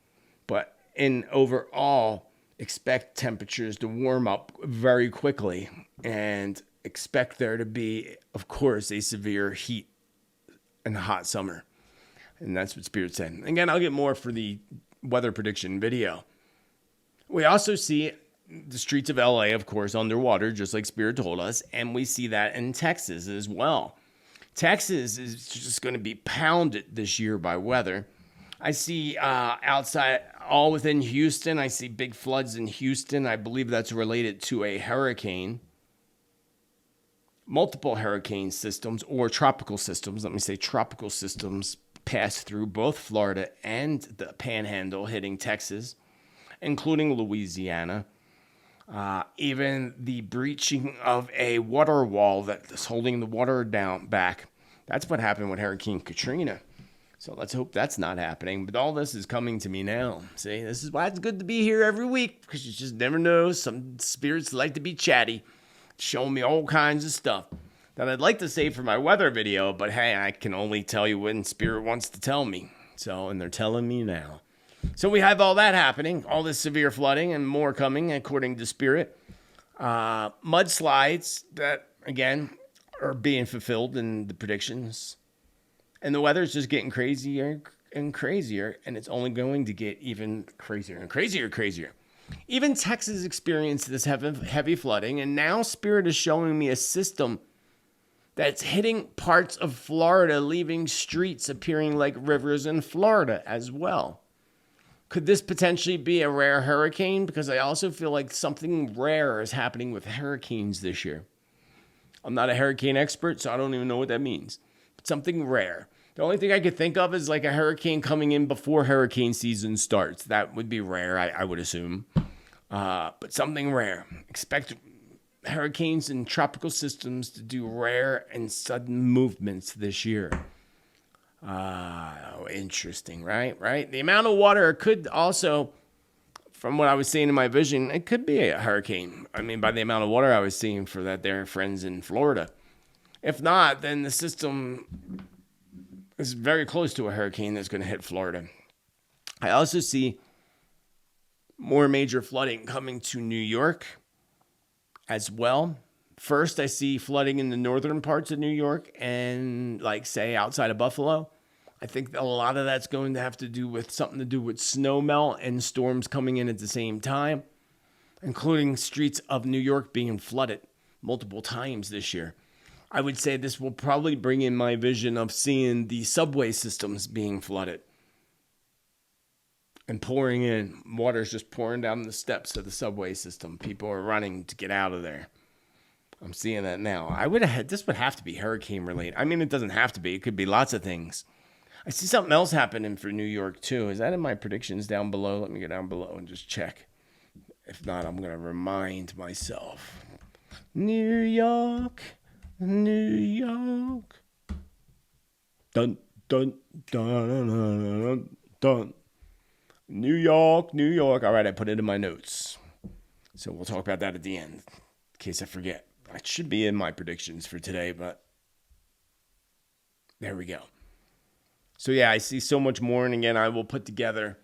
But in overall, expect temperatures to warm up very quickly. And expect there to be, of course, a severe heat and hot summer. And that's what Spirit said. Again, I'll get more for the weather prediction video. We also see the streets of LA, of course, underwater, just like Spirit told us. And we see that in Texas as well. Texas is just going to be pounded this year by weather. I see outside, all within Houston, I see big floods in Houston. I believe that's related to a hurricane. Multiple hurricane systems or tropical systems, let me say tropical systems, pass through both Florida and the Panhandle, hitting Texas, including Louisiana. Even the breaching of a water wall that's holding the water down back. That's what happened with Hurricane Katrina. So let's hope that's not happening. But all this is coming to me now. See, this is why it's good to be here every week, because you just never know. Some spirits like to be chatty, showing me all kinds of stuff that I'd like to save for my weather video. But hey, I can only tell you when Spirit wants to tell me. So, and they're telling me now. So we have all that happening, all this severe flooding and more coming, according to Spirit. Mudslides that, again, are being fulfilled in the predictions. And the weather's just getting crazier and crazier, and it's only going to get even crazier and crazier. Even Texas experienced this heavy flooding, and now Spirit is showing me a system that's hitting parts of Florida, leaving streets appearing like rivers in Florida as well. Could this potentially be a rare hurricane? Because I also feel like something rare is happening with hurricanes this year. I'm not a hurricane expert, so I don't even know what that means. But something rare. The only thing I could think of is like a hurricane coming in before hurricane season starts. That would be rare, I would assume. But something rare. Expect hurricanes and tropical systems to do rare and sudden movements this year. Interesting, right? The amount of water could also, from what I was seeing in my vision, it could be a hurricane. I mean, by the amount of water I was seeing for that their friends in Florida. If not, then the system is very close to a hurricane that's going to hit Florida. I also see more major flooding coming to New York as well. First, I see flooding in the northern parts of New York and, like, say, outside of Buffalo. I think a lot of that's going to have to do with something to do with snow melt and storms coming in at the same time, including streets of New York being flooded multiple times this year. I would say this will probably bring in my vision of seeing the subway systems being flooded and pouring in. Water's just pouring down the steps of the subway system. People are running to get out of there. I'm seeing that now. This would have to be hurricane related. I mean, it doesn't have to be. It could be lots of things. I see something else happening for New York too. Is that in my predictions down below? Let me go down below and just check. If not, I'm going to remind myself. New York, New York. Dun, dun, dun, dun, dun, dun. New York, New York. All right, I put it in my notes. So we'll talk about that at the end, in case I forget. It should be in my predictions for today, but there we go. So yeah, I see so much more, and again, I will put together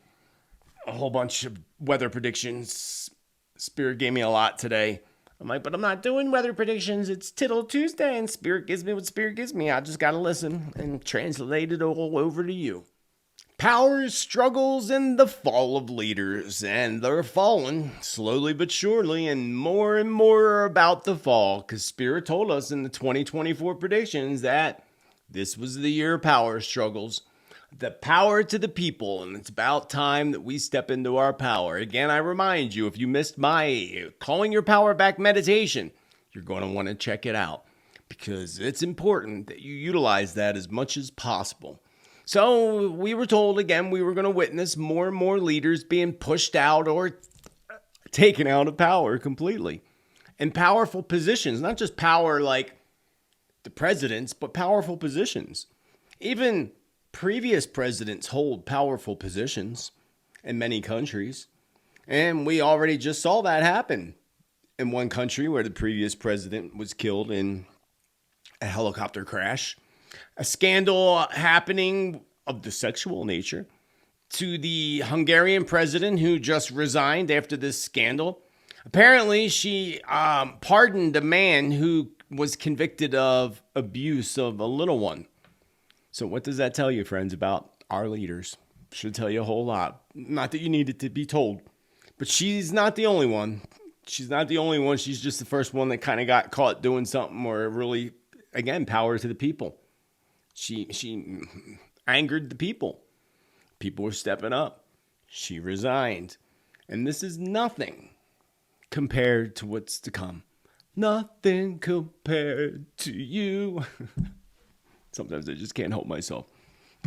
a whole bunch of weather predictions. Spirit gave me a lot today. I'm like, but I'm not doing weather predictions. It's Tittle Tuesday, and Spirit gives me what Spirit gives me. I just got to listen and translate it all over to you. Power struggles in the fall of leaders, and they're falling slowly but surely, and more are about the fall, because Spirit told us in the 2024 predictions that this was the year of power struggles. The power to the people, and it's about time that we step into our power. Again, I remind you, if you missed my Calling Your Power Back meditation, you're going to want to check it out, because it's important that you utilize that as much as possible. So we were told, again, we were going to witness more and more leaders being pushed out or taken out of power completely. And powerful positions, not just power like the presidents, but powerful positions. Even previous presidents hold powerful positions in many countries. And we already just saw that happen in one country where the previous president was killed in a helicopter crash. A scandal happening of the sexual nature to the Hungarian president who just resigned after this scandal. Apparently, she pardoned a man who was convicted of abuse of a little one. So what does that tell you, friends, about our leaders? Should tell you a whole lot. Not that you needed to be told, but she's not the only one. She's not the only one. She's just the first one that kind of got caught doing something or really, again, power to the people. She angered the people. People were stepping up. She resigned. And this is nothing compared to what's to come. Nothing compared to you. Sometimes I just can't help myself.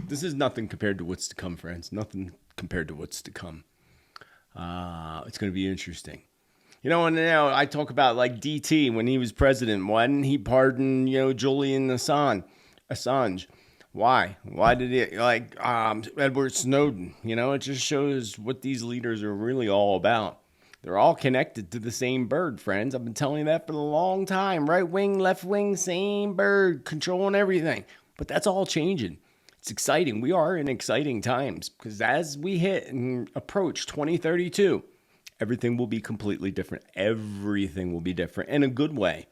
This is nothing compared to what's to come, friends. Nothing compared to what's to come. It's going to be interesting. You know, and now I talk about like DT when he was president. Why didn't he pardon, Julian Assange? Why? Why did he, Edward Snowden? It just shows what these leaders are really all about. They're all connected to the same bird, friends. I've been telling you that for a long time. Right wing, left wing, same bird, controlling everything. But that's all changing. It's exciting. We are in exciting times because as we hit and approach 2032, everything will be completely different. Everything will be different in a good way.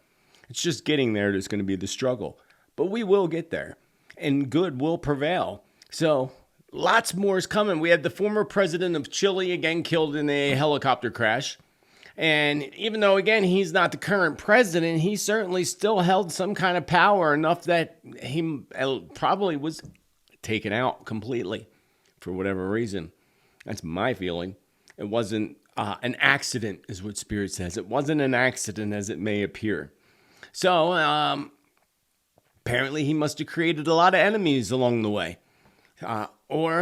It's just getting there that's going to be the struggle. But we will get there, and good will prevail. So lots more is coming. We had the former president of Chile, again, killed in a helicopter crash. And even though, again, he's not the current president, he certainly still held some kind of power enough that he probably was taken out completely for whatever reason. That's my feeling. It wasn't an accident, is what Spirit says. It wasn't an accident as it may appear. So, Apparently, he must have created a lot of enemies along the way. Or,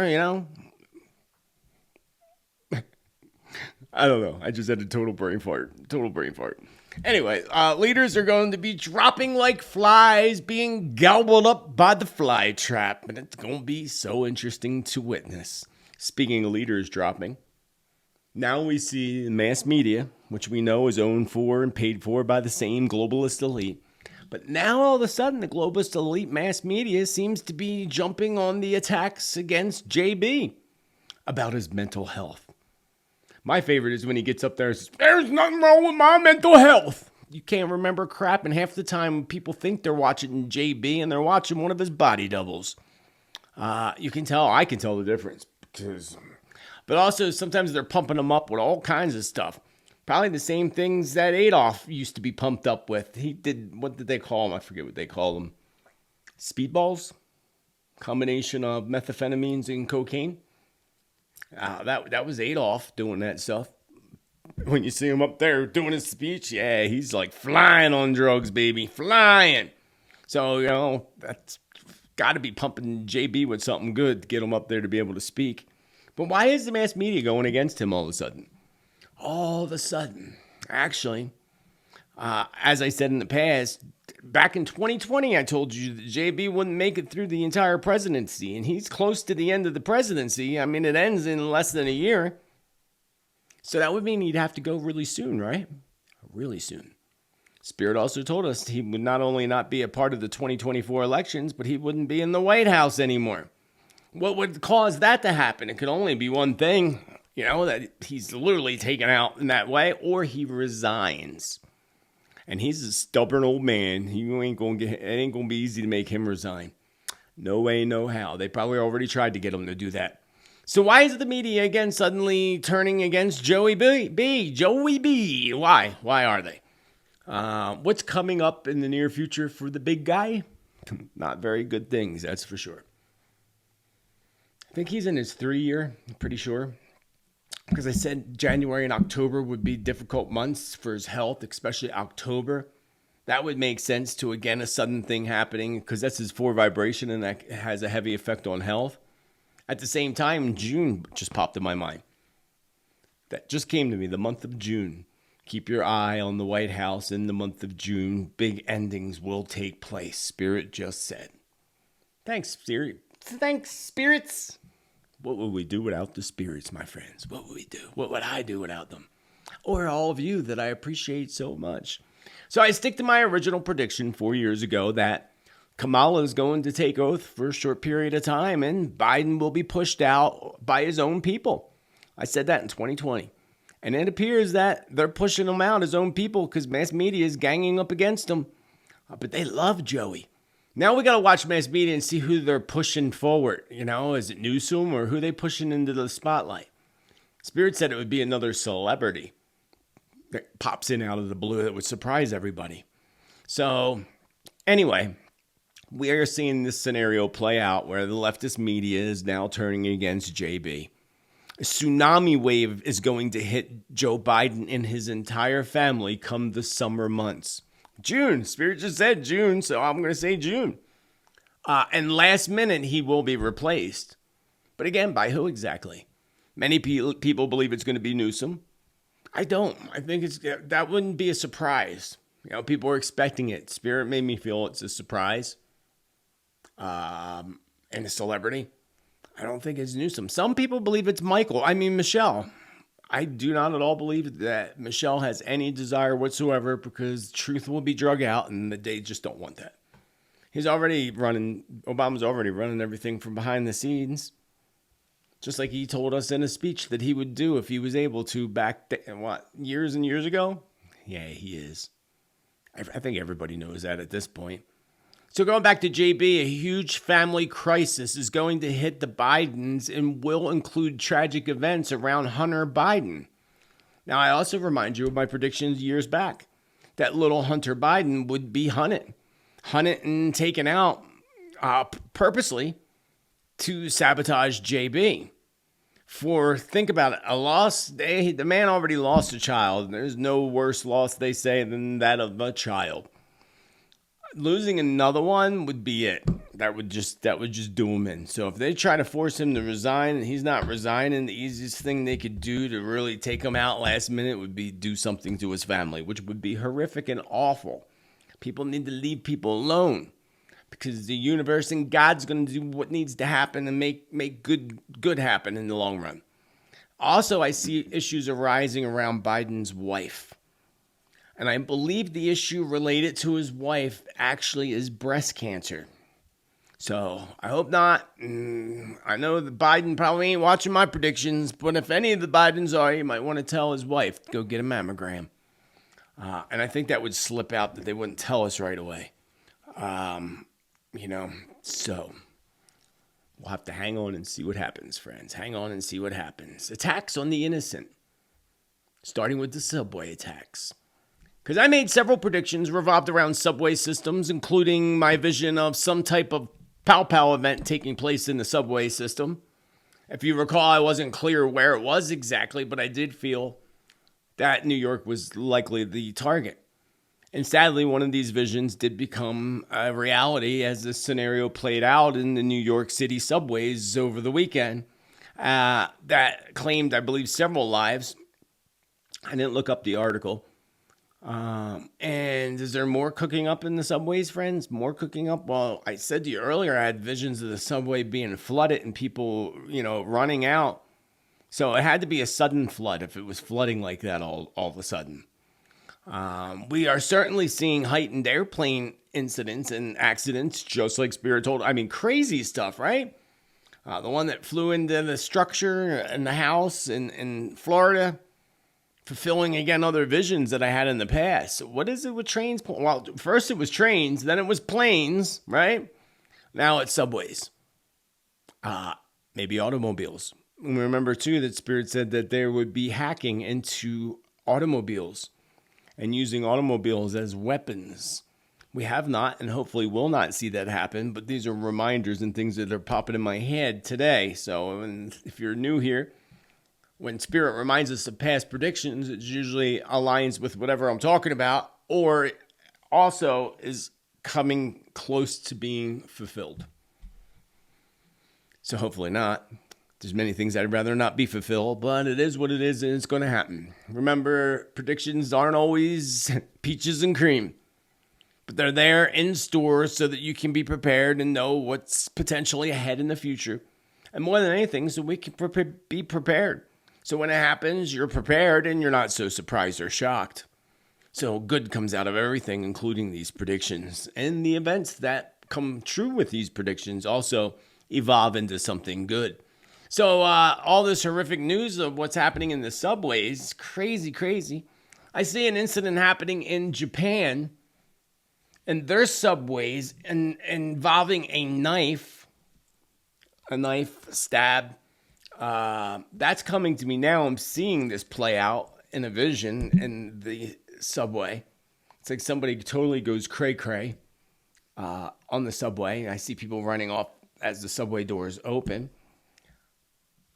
I don't know. I just had a total brain fart. Anyway, leaders are going to be dropping like flies, being gobbled up by the fly trap. And it's going to be so interesting to witness. Speaking of leaders dropping, now we see mass media, which we know is owned for and paid for by the same globalist elite. But now all of a sudden, the globalist elite mass media seems to be jumping on the attacks against JB about his mental health. My favorite is when he gets up there and says, "There's nothing wrong with my mental health." You can't remember crap, and half the time people think they're watching JB and they're watching one of his body doubles. I can tell the difference. But also sometimes they're pumping him up with all kinds of stuff. Probably the same things that Adolf used to be pumped up with. He did, what did they call them? I forget what they call them. Speedballs? Combination of methamphetamines and cocaine. That was Adolf doing that stuff. When you see him up there doing his speech, yeah, he's like flying on drugs, baby. Flying. So, that's got to be pumping JB with something good to get him up there to be able to speak. But why is the mass media going against him all of a sudden? All of a sudden, actually, as I said in the past, back in 2020, I told you that JB wouldn't make it through the entire presidency, and he's close to the end of the presidency. I mean, it ends in less than a year. So that would mean he'd have to go really soon, right? Really soon. Spirit also told us he would not only not be a part of the 2024 elections, but he wouldn't be in the White House anymore. What would cause that to happen? It could only be one thing. That he's literally taken out in that way, or he resigns. And he's a stubborn old man. It ain't gonna be easy to make him resign. No way, no how. They probably already tried to get him to do that. So why is the media again suddenly turning against Joey B? Joey B. Why? Why are they? What's coming up in the near future for the big guy? Not very good things, that's for sure. I think he's in his 3 year, I'm pretty sure. Because I said January and October would be difficult months for his health, especially October. That would make sense to, again, a sudden thing happening because that's his 4 vibration and that has a heavy effect on health. At the same time, June just popped in my mind. That just came to me, the month of June. Keep your eye on the White House in the month of June. Big endings will take place, Spirit just said. Thanks, Spirit. Thanks, spirits. What would we do without the spirits, my friends? What would we do? What would I do without them? Or all of you that I appreciate so much. So I stick to my original prediction 4 years ago that Kamala is going to take oath for a short period of time and Biden will be pushed out by his own people. I said that in 2020. And it appears that they're pushing him out, his own people, because mass media is ganging up against him. But they love Joey. Now we got to watch mass media and see who they're pushing forward. Is it Newsom or who they pushing into the spotlight? Spirit said it would be another celebrity that pops in out of the blue that would surprise everybody. So anyway, we are seeing this scenario play out where the leftist media is now turning against JB. A tsunami wave is going to hit Joe Biden and his entire family come the summer months. June. Spirit just said June, so I'm going to say June. And last minute, he will be replaced. But again, by who exactly? Many people believe it's going to be Newsom. I don't. I think that wouldn't be a surprise. People are expecting it. Spirit made me feel it's a surprise. And a celebrity. I don't think it's Newsom. Some people believe it's Michelle. I do not at all believe that Michelle has any desire whatsoever because truth will be drug out and they just don't want that. Obama's already running everything from behind the scenes. Just like he told us in a speech that he would do if he was able to years and years ago? Yeah, he is. I think everybody knows that at this point. So going back to JB, a huge family crisis is going to hit the Bidens and will include tragic events around Hunter Biden. Now, I also remind you of my predictions years back that little Hunter Biden would be hunted and taken out purposely to sabotage JB. Think about it, a loss, the man already lost a child. There's no worse loss, they say, than that of a child. losing another one would be it. That would just do him in. So if they try to force him to resign and he's not resigning, the easiest thing they could do to really take him out last minute would be do something to his family, which would be horrific and awful. People need to leave people alone because the universe and God's going to do what needs to happen and make good happen in the long run. Also, I see issues arising around Biden's wife. And I believe the issue related to his wife actually is breast cancer. So I hope not. I know that Biden probably ain't watching my predictions, but if any of the Bidens are, you might want to tell his wife to go get a mammogram. And I think that would slip out that they wouldn't tell us right away. So we'll have to hang on and see what happens, friends. Hang on and see what happens. Attacks on the innocent, starting with the subway attacks. Because I made several predictions revolved around subway systems, including my vision of some type of pow-pow event taking place in the subway system. If you recall, I wasn't clear where it was exactly, but I did feel that New York was likely the target. And sadly, one of these visions did become a reality as this scenario played out in the New York City subways over the weekend. That claimed, I believe, several lives. I didn't look up the article. And is there more cooking up in the subways, friends? More cooking up? Well, I said to you earlier, I had visions of the subway being flooded and people, running out. So it had to be a sudden flood if it was flooding like that all of a sudden. We are certainly seeing heightened airplane incidents and accidents, just like Spirit told. I mean, crazy stuff, right? The one that flew into the structure in the house in Florida, fulfilling again other visions that I had in the past. What is it with trains? Well, first it was trains, then it was planes, right? Now it's subways. Maybe automobiles. And remember too that Spirit said that there would be hacking into automobiles and using automobiles as weapons. We have not and hopefully will not see that happen, but these are reminders and things that are popping in my head today. So if you're new here, when Spirit reminds us of past predictions, it usually aligns with whatever I'm talking about, or also is coming close to being fulfilled. So hopefully not. There's many things I'd rather not be fulfilled, but it is what it is, and it's going to happen. Remember, predictions aren't always peaches and cream, but they're there in store so that you can be prepared and know what's potentially ahead in the future. And more than anything, so we can be prepared. So when it happens, you're prepared and you're not so surprised or shocked. So good comes out of everything, including these predictions. And the events that come true with these predictions also evolve into something good. So all this horrific news of what's happening in the subways, crazy. I see an incident happening in Japan and their subways involving a knife stab. That's coming to me now. I'm seeing this play out in a vision in the subway. It's like somebody totally goes cray-cray on the subway. I see people running off as the subway doors open.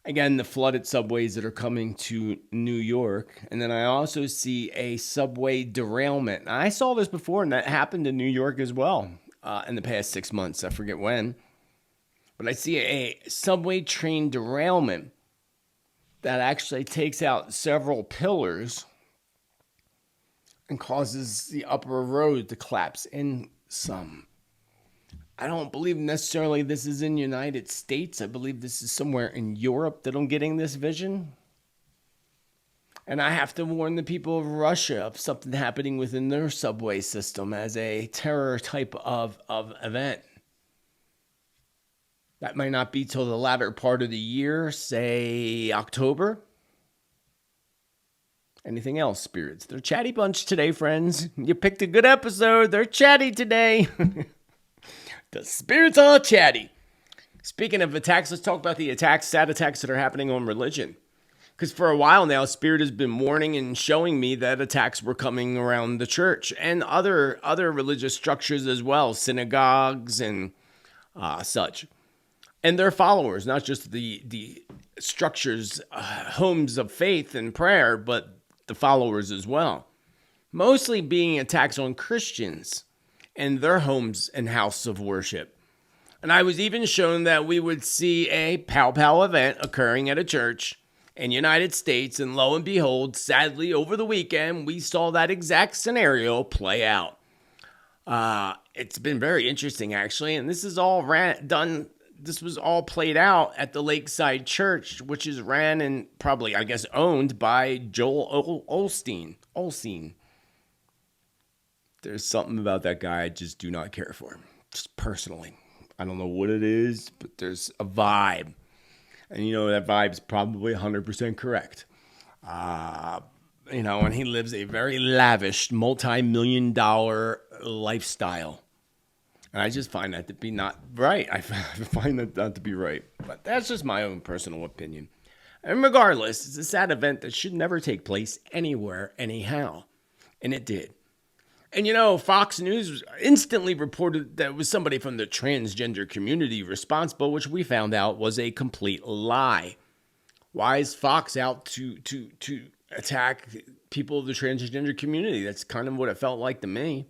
Again, the flooded subways that are coming to New York. And then I also see a subway derailment. Now, I saw this before, and that happened in New York as well in the past 6 months. I forget when. But I see a subway train derailment that actually takes out several pillars and causes the upper road to collapse in some. I don't believe necessarily this is in the United States. I believe this is somewhere in Europe that I'm getting this vision. And I have to warn the people of Russia of something happening within their subway system as a terror type of event. That might not be till the latter part of the year, say October. Anything else, spirits? They're a chatty bunch today, friends. You picked a good episode. They're chatty today. The spirits are chatty. Speaking of attacks, let's talk about the sad attacks that are happening on religion. Because for a while now, Spirit has been warning and showing me that attacks were coming around the church and other religious structures as well, synagogues and such. And their followers, not just the structures, homes of faith and prayer, but the followers as well. Mostly being attacks on Christians. in their homes and house of worship. And I was even shown that we would see a pow pow event occurring at a church in the United States. And lo and behold, sadly, over the weekend, we saw that exact scenario play out. It's been very interesting, actually. And this is all this was all played out at the Lakeside Church, which is ran and probably, I guess, owned by Joel Osteen. There's something about that guy I just do not care for, just personally. I don't know what it is, but there's a vibe. And that vibe's probably 100% correct. And he lives a very lavish, multi-million-dollar lifestyle. And I just find that to be not right. I find that not to be right. But that's just my own personal opinion. And regardless, it's a sad event that should never take place anywhere, anyhow. And it did. And Fox News instantly reported that it was somebody from the transgender community responsible, which we found out was a complete lie. Why is Fox out to attack people of the transgender community? That's kind of what it felt like to me.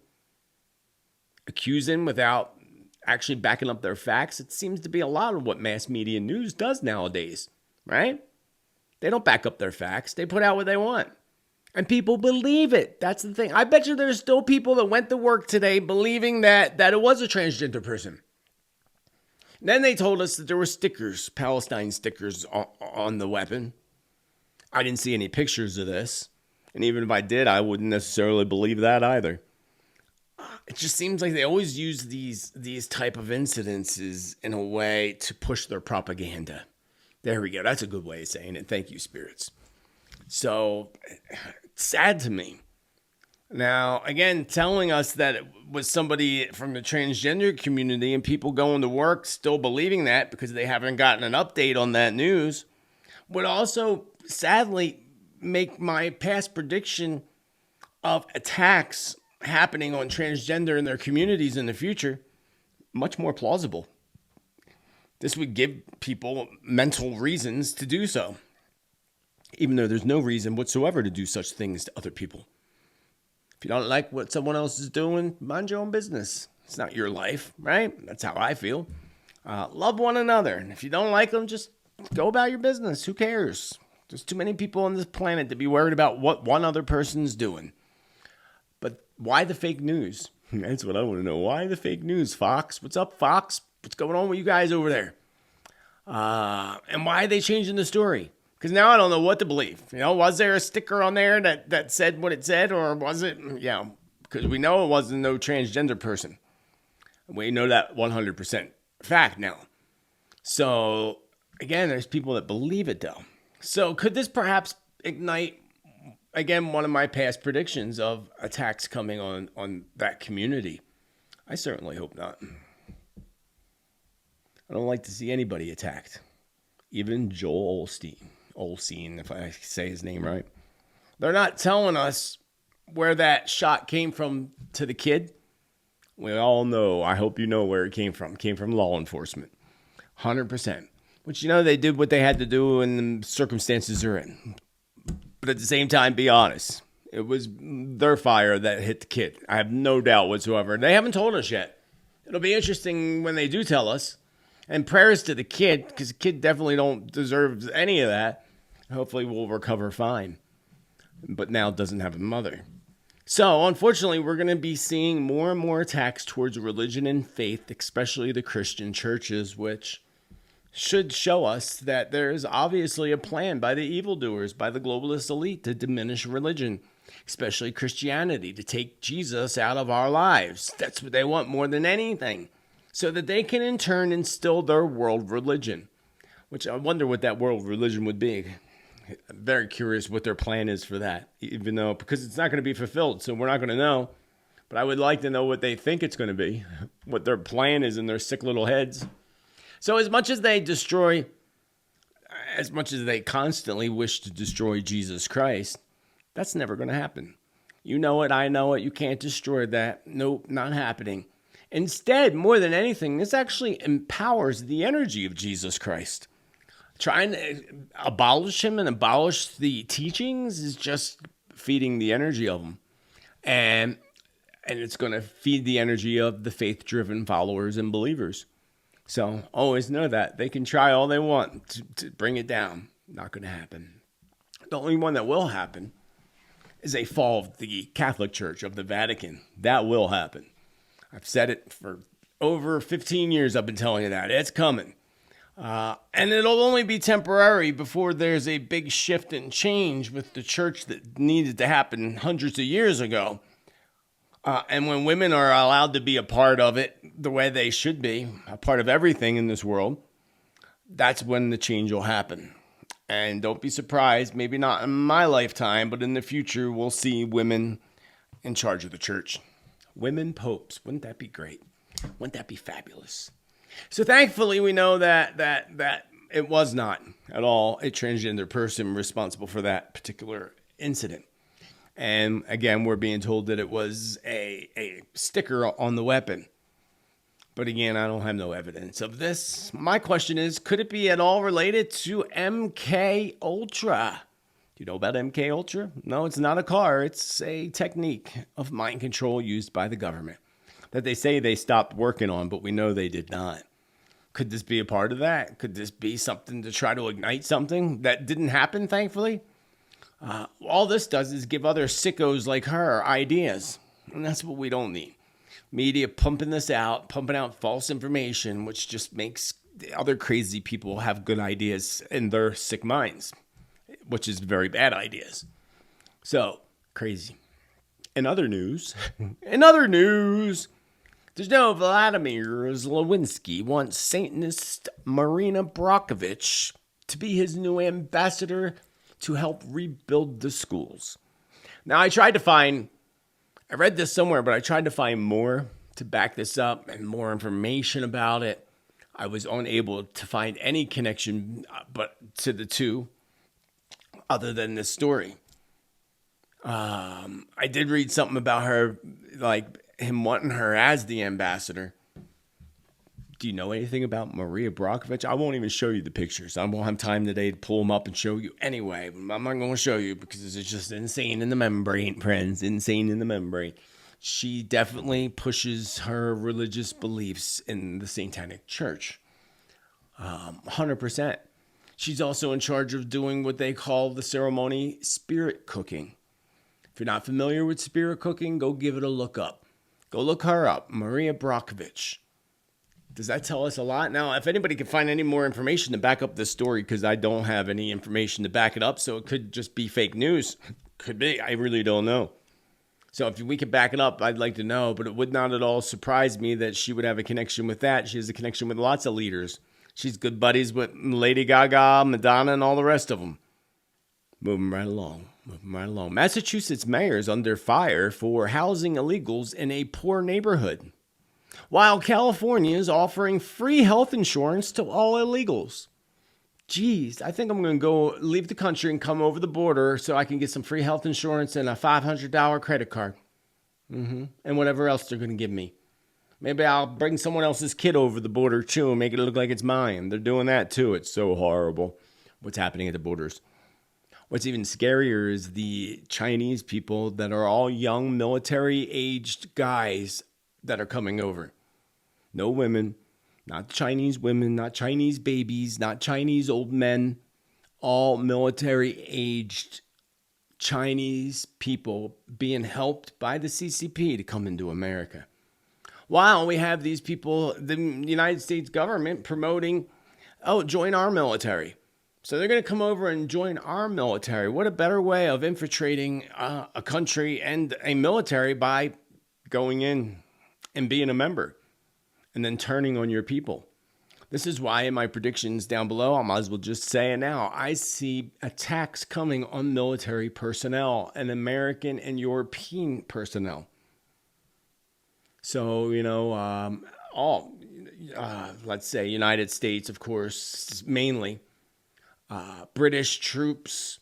Accusing without actually backing up their facts. It seems to be a lot of what mass media news does nowadays, right? They don't back up their facts. They put out what they want. And people believe it. That's the thing. I bet you there's still people that went to work today believing that it was a transgender person. And then they told us that there were stickers, Palestine stickers on the weapon. I didn't see any pictures of this. And even if I did, I wouldn't necessarily believe that either. It just seems like they always use these type of incidences in a way to push their propaganda. There we go. That's a good way of saying it. Thank you, spirits. So, it's sad to me. Now, again, telling us that it was somebody from the transgender community and people going to work still believing that because they haven't gotten an update on that news would also, sadly, make my past prediction of attacks happening on transgender in their communities in the future much more plausible. This would give people mental reasons to do so, even though there's no reason whatsoever to do such things to other people. If you don't like what someone else is doing, mind your own business. It's not your life, right? That's how I feel. Love one another. And if you don't like them, just go about your business. Who cares? There's too many people on this planet to be worried about what one other person's doing. But why the fake news? That's what I want to know. Why the fake news, Fox? What's up, Fox? What's going on with you guys over there? And why are they changing the story? Because now I don't know what to believe. Was there a sticker on there that said what it said? Or was it, because we know it wasn't no transgender person. We know that 100% fact now. So, again, there's people that believe it, though. So, could this perhaps ignite, again, one of my past predictions of attacks coming on that community? I certainly hope not. I don't like to see anybody attacked. Even Joel Osteen, if I say his name right. They're not telling us where that shot came from to the kid. We all know. I hope you know where it came from. It came from law enforcement. 100%. Which, they did what they had to do in the circumstances they're in. But at the same time, be honest. It was their fire that hit the kid. I have no doubt whatsoever. They haven't told us yet. It'll be interesting when they do tell us. And prayers to the kid, because the kid definitely don't deserve any of that. Hopefully we'll recover fine. But now doesn't have a mother. So, unfortunately, we're going to be seeing more and more attacks towards religion and faith, especially the Christian churches, which should show us that there is obviously a plan by the evildoers, by the globalist elite, to diminish religion, especially Christianity, to take Jesus out of our lives. That's what they want more than anything. So that they can in turn instill their world religion, which I wonder what that world religion would be. I'm very curious what their plan is for that, even though, because it's not going to be fulfilled, so we're not going to know. But I would like to know what they think it's going to be, what their plan is in their sick little heads. So as much as they constantly wish to destroy Jesus Christ, that's never going to happen. You know it, I know it, you can't destroy that. Nope, not happening. Instead, more than anything, this actually empowers the energy of Jesus Christ. Trying to abolish him and abolish the teachings is just feeding the energy of him. And and it's going to feed the energy of the faith-driven followers and believers. So always know that. They can try all they want to bring it down. Not going to happen. The only one that will happen is a fall of the Catholic Church, of the Vatican. That will happen. I've said it for over 15 years. I've been telling you that. It's coming. And it'll only be temporary before there's a big shift and change with the church that needed to happen hundreds of years ago. And when women are allowed to be a part of it the way they should be, a part of everything in this world, that's when the change will happen. And don't be surprised, maybe not in my lifetime, but in the future, we'll see women in charge of the church. Women popes. Wouldn't that be great? Wouldn't that be fabulous? So thankfully, we know that it was not at all a transgender person responsible for that particular incident. And again, we're being told that it was a sticker on the weapon. But again, I don't have no evidence of this. My question is, could it be at all related to MK Ultra? Do you know about MK Ultra? No, it's not a car. It's a technique of mind control used by the government that they say they stopped working on, but we know they did not. Could this be a part of that? Could this be something to try to ignite something that didn't happen, thankfully? All this does is give other sickos like her ideas, and that's what we don't need. Media pumping this out, pumping out false information, which just makes the other crazy people have good ideas in their sick minds, which is very bad ideas. So, crazy. In other news, there's no Vladimir Zelensky wants Satanist Marina Abramovich to be his new ambassador to help rebuild the schools. Now, I read this somewhere, but I tried to find more to back this up and more information about it. I was unable to find any connection but to the two other than this story. I did read something about her, like him wanting her as the ambassador. Do you know anything about Maria Abramovich? I won't even show you the pictures. I won't have time today to pull them up and show you anyway. I'm not going to show you because it's just insane in the membrane, friends. Insane in the membrane. She definitely pushes her religious beliefs in the Satanic Church. 100%. She's also in charge of doing what they call the ceremony spirit cooking. If you're not familiar with spirit cooking, go give it a look up. Go look her up, Maria Abramovich. Does that tell us a lot? Now, if anybody can find any more information to back up this story, because I don't have any information to back it up, so it could just be fake news. Could be. I really don't know. So if we could back it up, I'd like to know, but it would not at all surprise me that she would have a connection with that. She has a connection with lots of leaders. She's good buddies with Lady Gaga, Madonna, and all the rest of them. Moving right along. Massachusetts mayor's under fire for housing illegals in a poor neighborhood, while California is offering free health insurance to all illegals. Geez, I think I'm going to go leave the country and come over the border so I can get some free health insurance and a $500 credit card. And whatever else they're going to give me. Maybe I'll bring someone else's kid over the border too and make it look like it's mine. They're doing that too. It's so horrible what's happening at the borders. What's even scarier is the Chinese people that are all young military-aged guys that are coming over. No women, not Chinese women, not Chinese babies, not Chinese old men. All military-aged Chinese people being helped by the CCP to come into America. While we have these people, the United States government promoting, join our military. So they're going to come over and join our military. What a better way of infiltrating a country and a military by going in and being a member and then turning on your people. This is why in my predictions down below, I might as well just say it now, I see attacks coming on military personnel and American and European personnel. So, let's say United States, of course, mainly. British troops,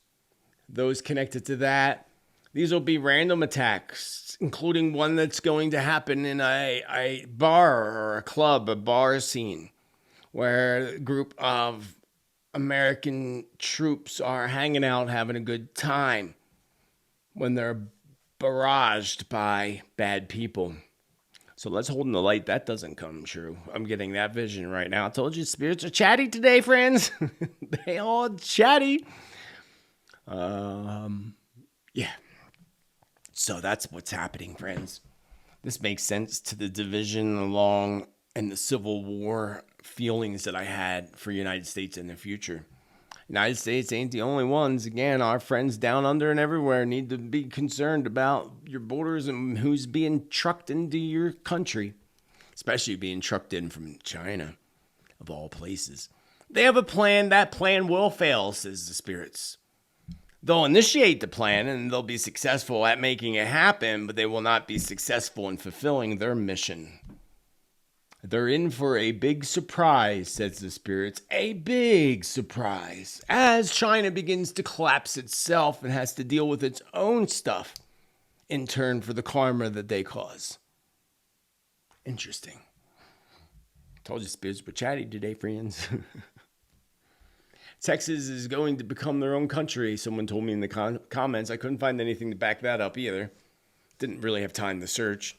those connected to that. These will be random attacks, including one that's going to happen in a bar or a club, a bar scene, where a group of American troops are hanging out, having a good time, when they're barraged by bad people. So let's hold in the light that doesn't come true. I'm getting that vision right now. I told you spirits are chatty today, friends. They all chatty. Yeah. So that's what's happening, friends. This makes sense to the division along and the Civil War feelings that I had for United States in the future. United States ain't the only ones. Again, our friends down under and everywhere need to be concerned about your borders and who's being trucked into your country, especially being trucked in from China, of all places. They have a plan. That plan will fail, says the spirits. They'll initiate the plan and they'll be successful at making it happen, but they will not be successful in fulfilling their mission. They're in for a big surprise, says the spirits. A big surprise. As China begins to collapse itself and has to deal with its own stuff in turn for the karma that they cause. Interesting. Told you spirits were chatty today, friends. Texas is going to become their own country. Someone told me in the comments. I couldn't find anything to back that up either. Didn't really have time to search.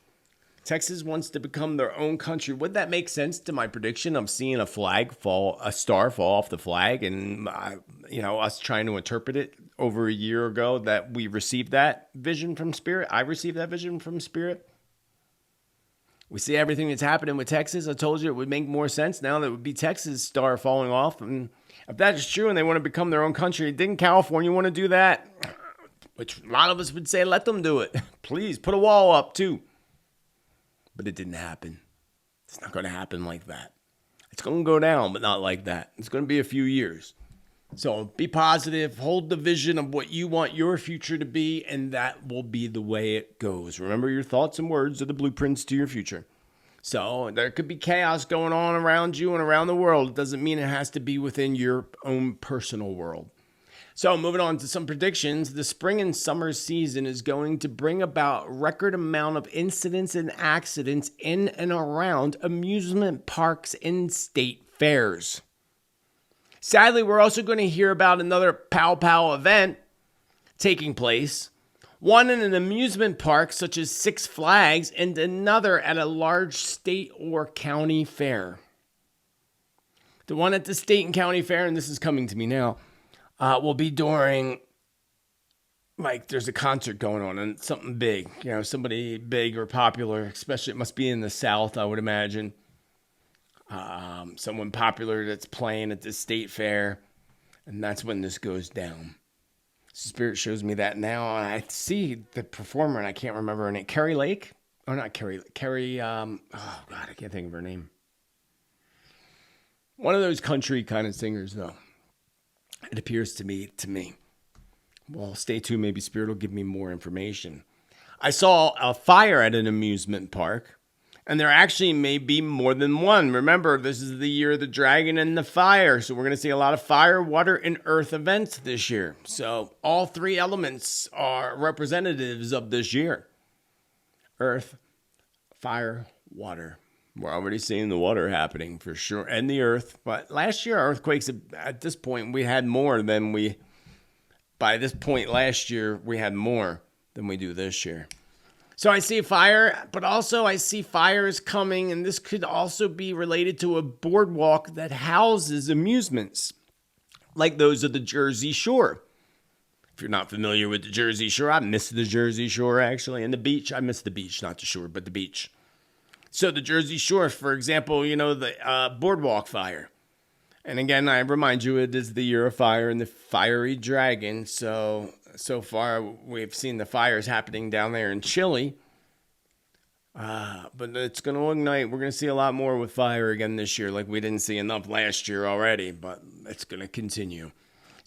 Texas wants to become their own country. Would that make sense to my prediction? I'm seeing a star fall off the flag, and us trying to interpret it over a year ago that we received that vision from Spirit. I received that vision from Spirit. We see everything that's happening with Texas. I told you it would make more sense now that it would be Texas star falling off. And if that is true and they want to become their own country, didn't California want to do that? Which a lot of us would say, let them do it. Please put a wall up too. But it didn't happen. It's not going to happen like that. It's going to go down, but not like that. It's going to be a few years. So be positive. Hold the vision of what you want your future to be, and that will be the way it goes. Remember, your thoughts and words are the blueprints to your future. So there could be chaos going on around you and around the world. It doesn't mean it has to be within your own personal world. So moving on to some predictions, the spring and summer season is going to bring about record amount of incidents and accidents in and around amusement parks and state fairs. Sadly, we're also going to hear about another Pow Pow event taking place. One in an amusement park such as Six Flags and another at a large state or county fair. The one at the state and county fair, and this is coming to me now, will be during, there's a concert going on and something big, somebody big or popular, especially it must be in the South, I would imagine. Someone popular that's playing at the state fair, and that's when this goes down. Spirit shows me that now, and I see the performer, and I can't remember her name. Carrie Lake? Oh, not Carrie. Carrie, oh, God, I can't think of her name. One of those country kind of singers, though. It appears to me. Well, stay tuned. Maybe Spirit will give me more information. I saw a fire at an amusement park, and there actually may be more than one. Remember, this is the year of the dragon and the fire, so we're going to see a lot of fire, water, and earth events this year. So all three elements are representatives of this year. Earth, fire, water. We're already seeing the water happening for sure, and the earth. But last year, earthquakes, at this point, we had more than by this point last year, we had more than we do this year. So I see fire, but also I see fires coming, and this could also be related to a boardwalk that houses amusements, like those of the Jersey Shore. If you're not familiar with the Jersey Shore, I miss the Jersey Shore, actually, and the beach. I miss the beach, not the shore, but the beach. So the Jersey Shore, for example, the boardwalk fire. And again, I remind you, it is the year of fire and the fiery dragon. So far, we've seen the fires happening down there in Chile. But it's going to ignite. We're going to see a lot more with fire again this year, like we didn't see enough last year already, but it's going to continue.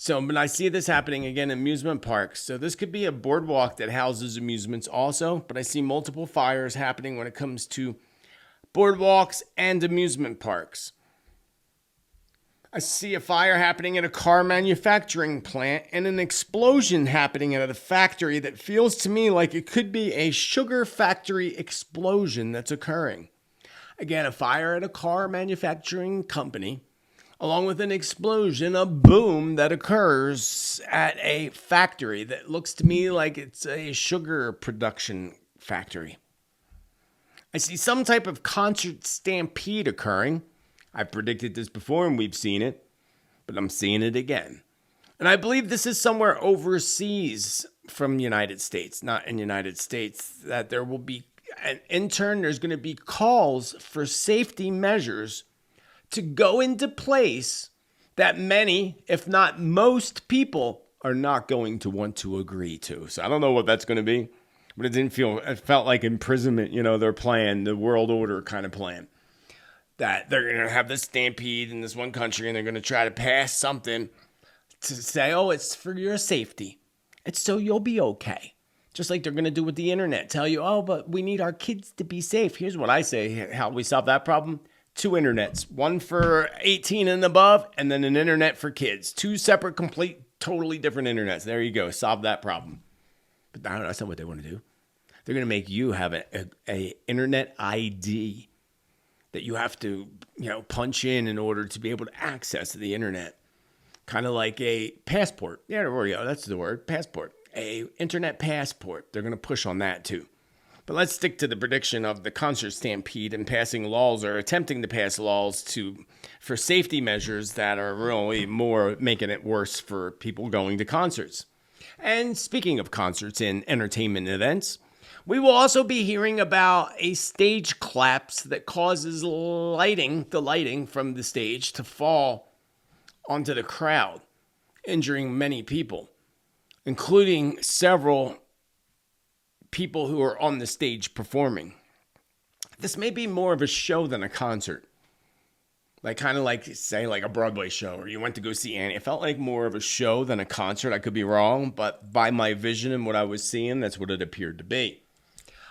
But I see this happening again in amusement parks. So this could be a boardwalk that houses amusements also, but I see multiple fires happening when it comes to boardwalks and amusement parks. I see a fire happening at a car manufacturing plant and an explosion happening at a factory that feels to me like it could be a sugar factory explosion that's occurring. Again, a fire at a car manufacturing company, along with an explosion, a boom that occurs at a factory that looks to me like it's a sugar production factory. I see some type of concert stampede occurring. I've predicted this before and we've seen it, but I'm seeing it again. And I believe this is somewhere overseas from the United States, not in the United States, that there will be, and in turn, there's going to be calls for safety measures to go into place that many, if not most people, are not going to want to agree to. So I don't know what that's going to be, but it felt like imprisonment, their plan, the world order kind of plan. That they're going to have this stampede in this one country and they're going to try to pass something to say, oh, it's for your safety. It's so you'll be okay. Just like they're going to do with the internet. Tell you, oh, but we need our kids to be safe. Here's what I say, how we solve that problem. 2 internets, one for 18 and above, and then an internet for kids. 2 separate, complete, totally different internets. There you go. Solve that problem. But no, that's not what they want to do. They're going to make you have a internet ID that you have to, punch in order to be able to access the internet. Kind of like a passport. Yeah, there we go. That's the word, passport. A internet passport. They're going to push on that too. But let's stick to the prediction of the concert stampede and passing laws or attempting to pass laws for safety measures that are really more making it worse for people going to concerts. And speaking of concerts and entertainment events, we will also be hearing about a stage collapse that causes the lighting from the stage to fall onto the crowd, injuring many people, including several people who are on the stage performing. This may be more of a show than a concert. Kind of like, say, like a Broadway show, or you went to go see Annie. It felt like more of a show than a concert. I could be wrong, but by my vision and what I was seeing, that's what it appeared to be.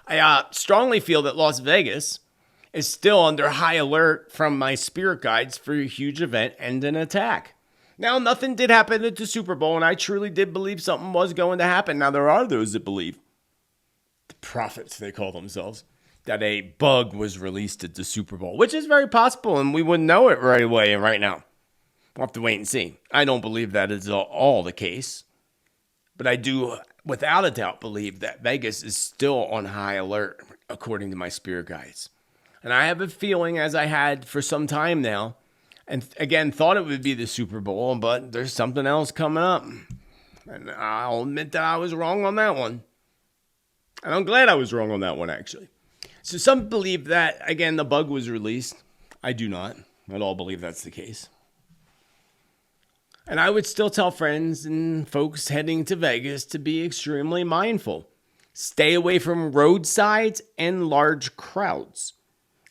I strongly feel that Las Vegas is still under high alert from my spirit guides for a huge event and an attack. Now, nothing did happen at the Super Bowl, and I truly did believe something was going to happen. Now, there are those that believe, the prophets they call themselves, that a bug was released at the Super Bowl, which is very possible, and we wouldn't know it right away and right now. We'll have to wait and see. I don't believe that is all the case, but I do, without a doubt, believe that Vegas is still on high alert, according to my spirit guides. And I have a feeling, as I had for some time now, and again, thought it would be the Super Bowl, but there's something else coming up. And I'll admit that I was wrong on that one. And I'm glad I was wrong on that one, actually. So some believe that, again, the bug was released. I do not at all believe that's the case. And I would still tell friends and folks heading to Vegas to be extremely mindful. Stay away from roadsides and large crowds.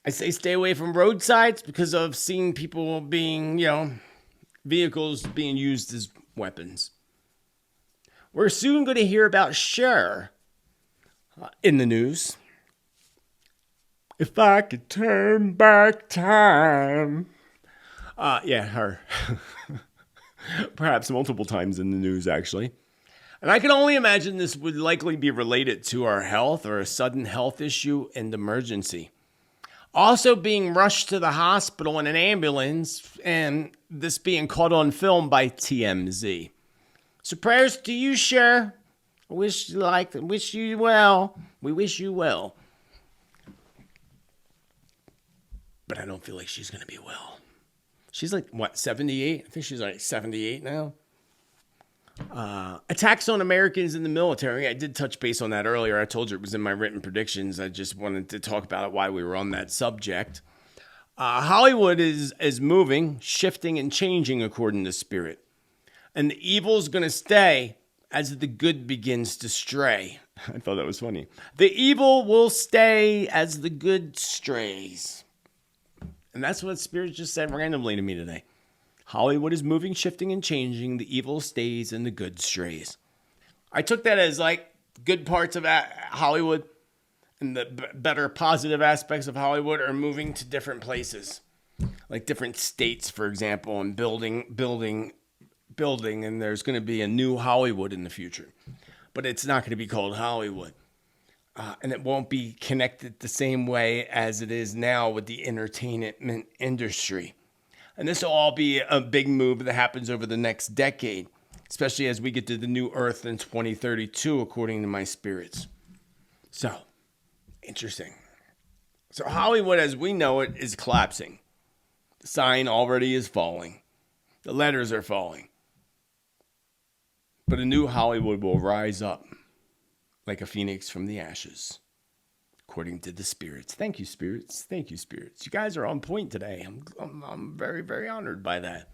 I say stay away from roadsides because I've seen people being, vehicles being used as weapons. We're soon going to hear about Cher in the news. If I could turn back time. Her. Perhaps multiple times in the news, actually. And I can only imagine this would likely be related to our health or a sudden health issue and emergency. Also being rushed to the hospital in an ambulance, and this being caught on film by TMZ. So prayers to you, Cher. Wish you well. We wish you well. But I don't feel like she's going to be well. She's 78? I think she's 78 now. Attacks on Americans in the military. I did touch base on that earlier. I told you it was in my written predictions. I just wanted to talk about it while we were on that subject. Hollywood is moving, shifting, and changing according to Spirit. And the evil's going to stay as the good begins to stray. I thought that was funny. The evil will stay as the good strays. And that's what Spirit just said randomly to me today. Hollywood is moving, shifting, and changing. The evil stays and the good strays. I took that as good parts of Hollywood and the better positive aspects of Hollywood are moving to different places. Like different states, for example, and building, and there's going to be a new Hollywood in the future. But it's not going to be called Hollywood. And it won't be connected the same way as it is now with the entertainment industry. And this will all be a big move that happens over the next decade, especially as we get to the new Earth in 2032, according to my spirits. So, interesting. So Hollywood as we know it is collapsing. The sign already is falling. The letters are falling. But a new Hollywood will rise up like a phoenix from the ashes, according to the spirits. Thank you, spirits. Thank you, spirits. You guys are on point today. I'm very, very honored by that.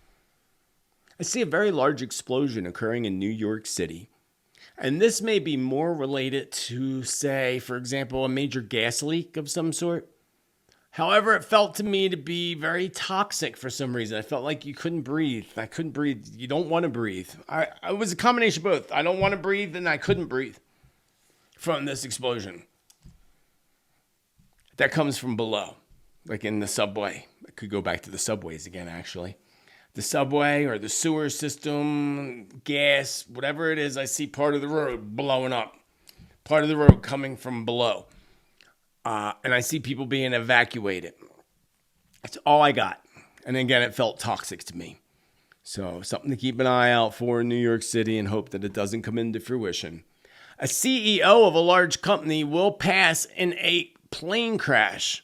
I see a very large explosion occurring in New York City. And this may be more related to, say, for example, a major gas leak of some sort. However, it felt to me to be very toxic for some reason. I felt like you couldn't breathe. I couldn't breathe. You don't want to breathe. It was a combination of both. I don't want to breathe and I couldn't breathe from this explosion. That comes from below, like in the subway. I could go back to the subways again, actually. The subway or the sewer system, gas, whatever it is, I see part of the road blowing up. Part of the road coming from below. And I see people being evacuated. That's all I got. And again, it felt toxic to me. So something to keep an eye out for in New York City and hope that it doesn't come into fruition. A CEO of a large company will pass in a plane crash.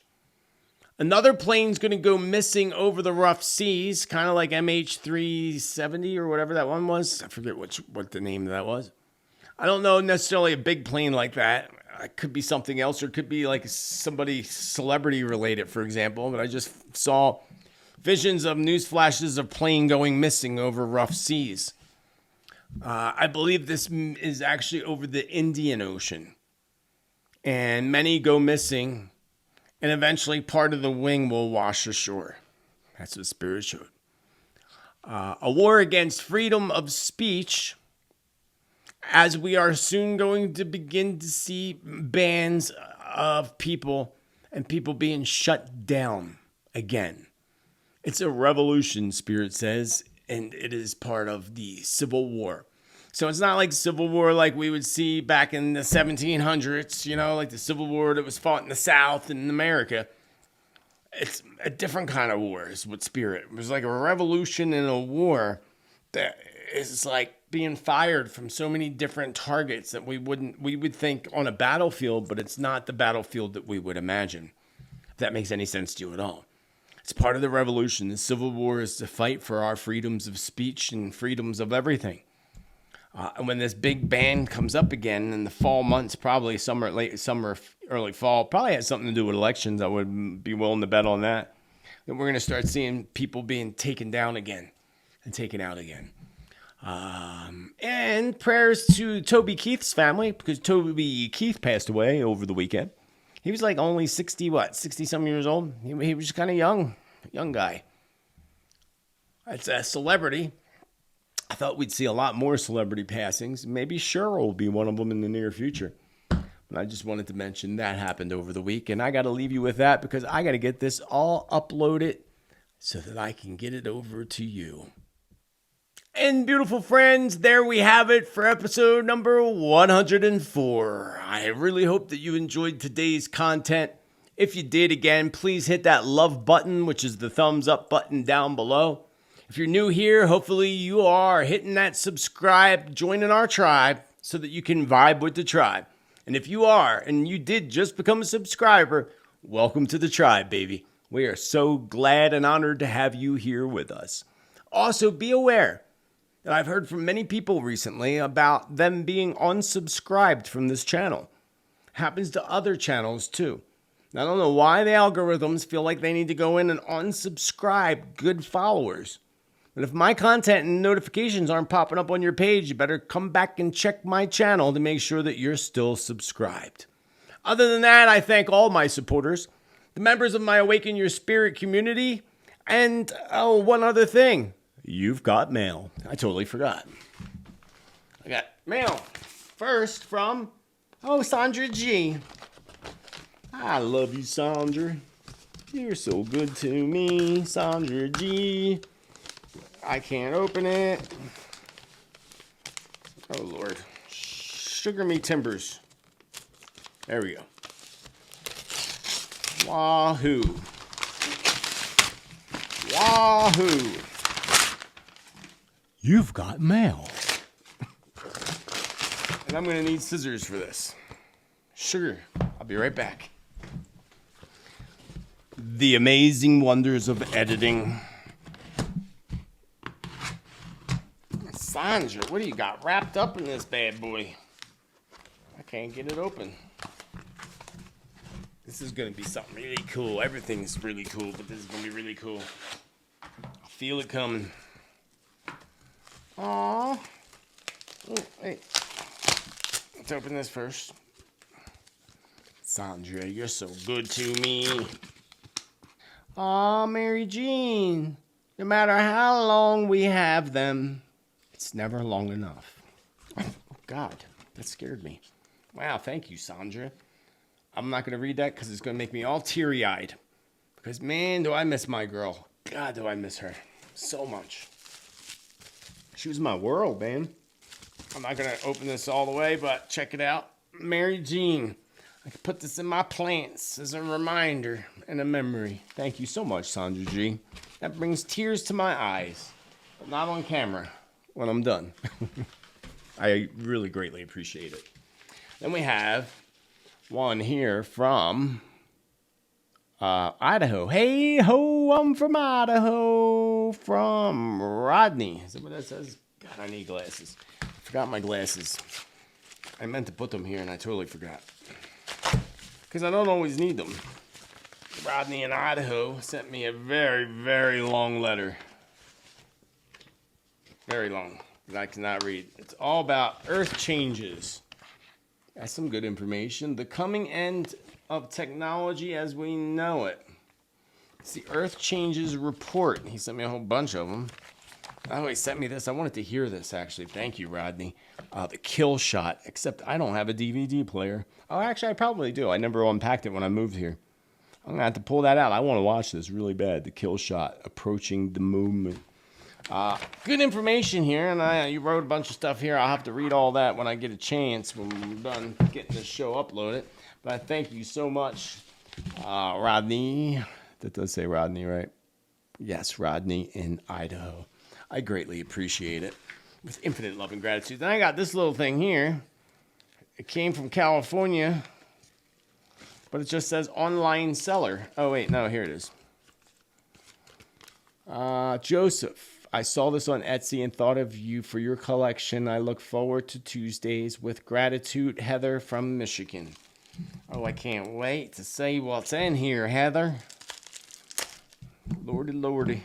Another plane's going to go missing over the rough seas, kind of like MH370 or whatever that one was. I forget what the name of that was. I don't know necessarily a big plane like that. It could be something else, or it could be like somebody celebrity related, for example. But I just saw visions of news flashes of plane going missing over rough seas. I believe this is actually over the Indian Ocean. And many go missing, and eventually part of the wing will wash ashore. That's what Spirit showed. A war against freedom of speech, as we are soon going to begin to see bans of people and people being shut down again. It's a revolution, Spirit says, and it is part of the Civil War. So it's not like Civil War like we would see back in the 1700s, you know, like the Civil War that was fought in the South and in America. It's a different kind of war is what Spirit. It was like a revolution in a war that is like being fired from so many different targets that we would think on a battlefield, but it's not the battlefield that we would imagine. If that makes any sense to you at all. It's part of the revolution. The Civil War is to fight for our freedoms of speech and freedoms of everything. And when this big ban comes up again in the fall months, probably late summer, early fall, probably has something to do with elections. I would be willing to bet on that. Then we're going to start seeing people being taken down again and taken out again. And prayers to Toby Keith's family, because Toby Keith passed away over the weekend. He was like only 60-some years old. He was just kind of young guy. It's a celebrity. I thought we'd see a lot more celebrity passings. Maybe Cheryl will be one of them in the near future. But I just wanted to mention that happened over the week. And I got to leave you with that because I got to get this all uploaded so that I can get it over to you. And beautiful friends, there we have it for episode number 104. I really hope that you enjoyed today's content. If you did, again, please hit that love button, which is the thumbs up button down below. If you're new here, hopefully you are hitting that subscribe, joining our tribe so that you can vibe with the tribe. And if you are, and you did just become a subscriber, welcome to the tribe, baby. We are so glad and honored to have you here with us. Also, be aware that I've heard from many people recently about them being unsubscribed from this channel. Happens to other channels too. I don't know why the algorithms feel like they need to go in and unsubscribe good followers. But if my content and notifications aren't popping up on your page, you better come back and check my channel to make sure that you're still subscribed. Other than that, I thank all my supporters, the members of my Awaken Your Spirit community, and one other thing. You've got mail. I totally forgot. I got mail. First from, Sandra G. I love you, Sandra. You're so good to me, Sandra G. I can't open it. Oh, Lord. Sugar me timbers. There we go. Wahoo. Wahoo! You've got mail. And I'm going to need scissors for this. Sugar. I'll be right back. The amazing wonders of editing. Sandra, what do you got wrapped up in this bad boy? I can't get it open. This is going to be something really cool. Everything's really cool, but this is going to be really cool. I feel it coming. Aww. Oh, wait. Let's open this first. Sandra, you're so good to me. Aw, Mary Jean. No matter how long we have them, it's never long enough. Oh, God. That scared me. Wow, thank you, Sandra. I'm not going to read that because it's going to make me all teary-eyed. Because, man, do I miss my girl. God, do I miss her so much. She was my world, man. I'm not going to open this all the way, but check it out. Mary Jean. I can put this in my plants as a reminder and a memory. Thank you so much, Sandra G. That brings tears to my eyes. But not on camera when I'm done. I really greatly appreciate it. Then we have one here from Idaho. Hey ho, I'm from Idaho. From Rodney. Is that what that says? God, I need glasses. I forgot my glasses. I meant to put them here and I totally forgot. Because I don't always need them. Rodney in Idaho sent me a very, very long letter. Very long. That I cannot read. It's all about earth changes. That's some good information. The coming end of technology as we know it. It's the Earth Changes Report. He sent me a whole bunch of them. Oh, he sent me this. I wanted to hear this, actually. Thank you, Rodney. The Kill Shot, except I don't have a DVD player. Oh, actually, I probably do. I never unpacked it when I moved here. I'm going to have to pull that out. I want to watch this really bad. The Kill Shot, Approaching the Movement. Good information here, and you wrote a bunch of stuff here. I'll have to read all that when I get a chance, when I'm done getting this show uploaded. But I thank you so much, Rodney. That does say Rodney, right? Yes, Rodney in Idaho. I greatly appreciate it with infinite love and gratitude. Then I got this little thing here. It came from California, but it just says online seller. Oh, wait, no, here it is. Joseph, I saw this on Etsy and thought of you for your collection. I look forward to Tuesdays. With gratitude, Heather from Michigan. Oh, I can't wait to see what's in here, Heather. Lordy, lordy.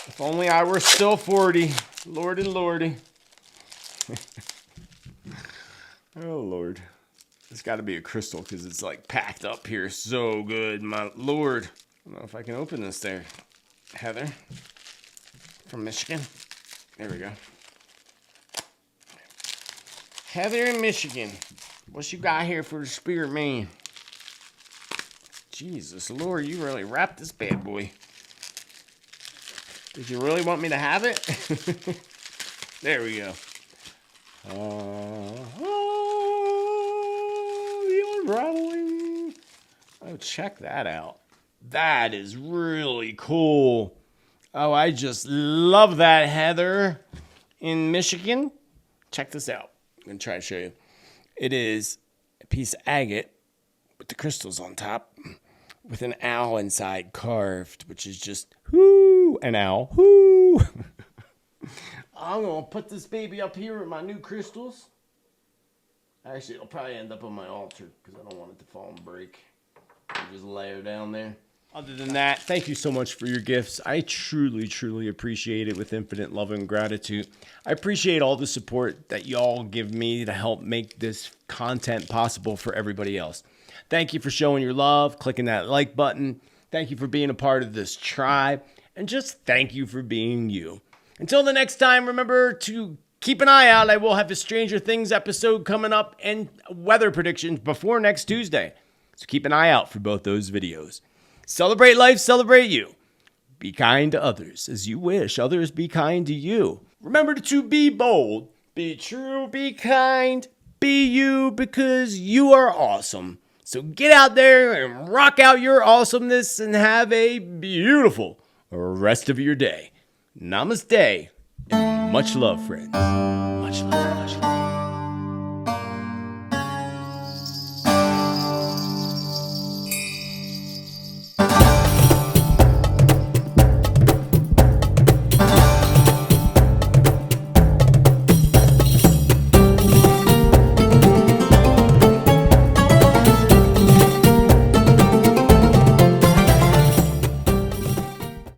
If only I were still 40. Lordy, lordy. Oh, Lord. It's got to be a crystal because it's like packed up here so good, my Lord. I don't know if I can open this there. Heather from Michigan. There we go. Heather in Michigan. What you got here for the Spirit Man? Jesus, Lord, you really wrapped this bad boy. Did you really want me to have it? There we go. The unraveling. Oh, check that out. That is really cool. Oh, I just love that, Heather in Michigan. Check this out. I'm going to try to show you. It is a piece of agate with the crystals on top with an owl inside carved, which is just, whoo, an owl, whoo. I'm going to put this baby up here with my new crystals. Actually, it'll probably end up on my altar because I don't want it to fall and break. I'll just lay her down there. Other than that, thank you so much for your gifts. I truly, truly appreciate it with infinite love and gratitude. I appreciate all the support that y'all give me to help make this content possible for everybody else. Thank you for showing your love, clicking that like button. Thank you for being a part of this tribe. And just thank you for being you. Until the next time, remember to keep an eye out. I will have a Stranger Things episode coming up and weather predictions before next Tuesday. So keep an eye out for both those videos. Celebrate life, celebrate you. Be kind to others as you wish others be kind to you. Remember to be bold, be true, be kind, be you because you are awesome. So get out there and rock out your awesomeness and have a beautiful rest of your day. Namaste and much love, friends.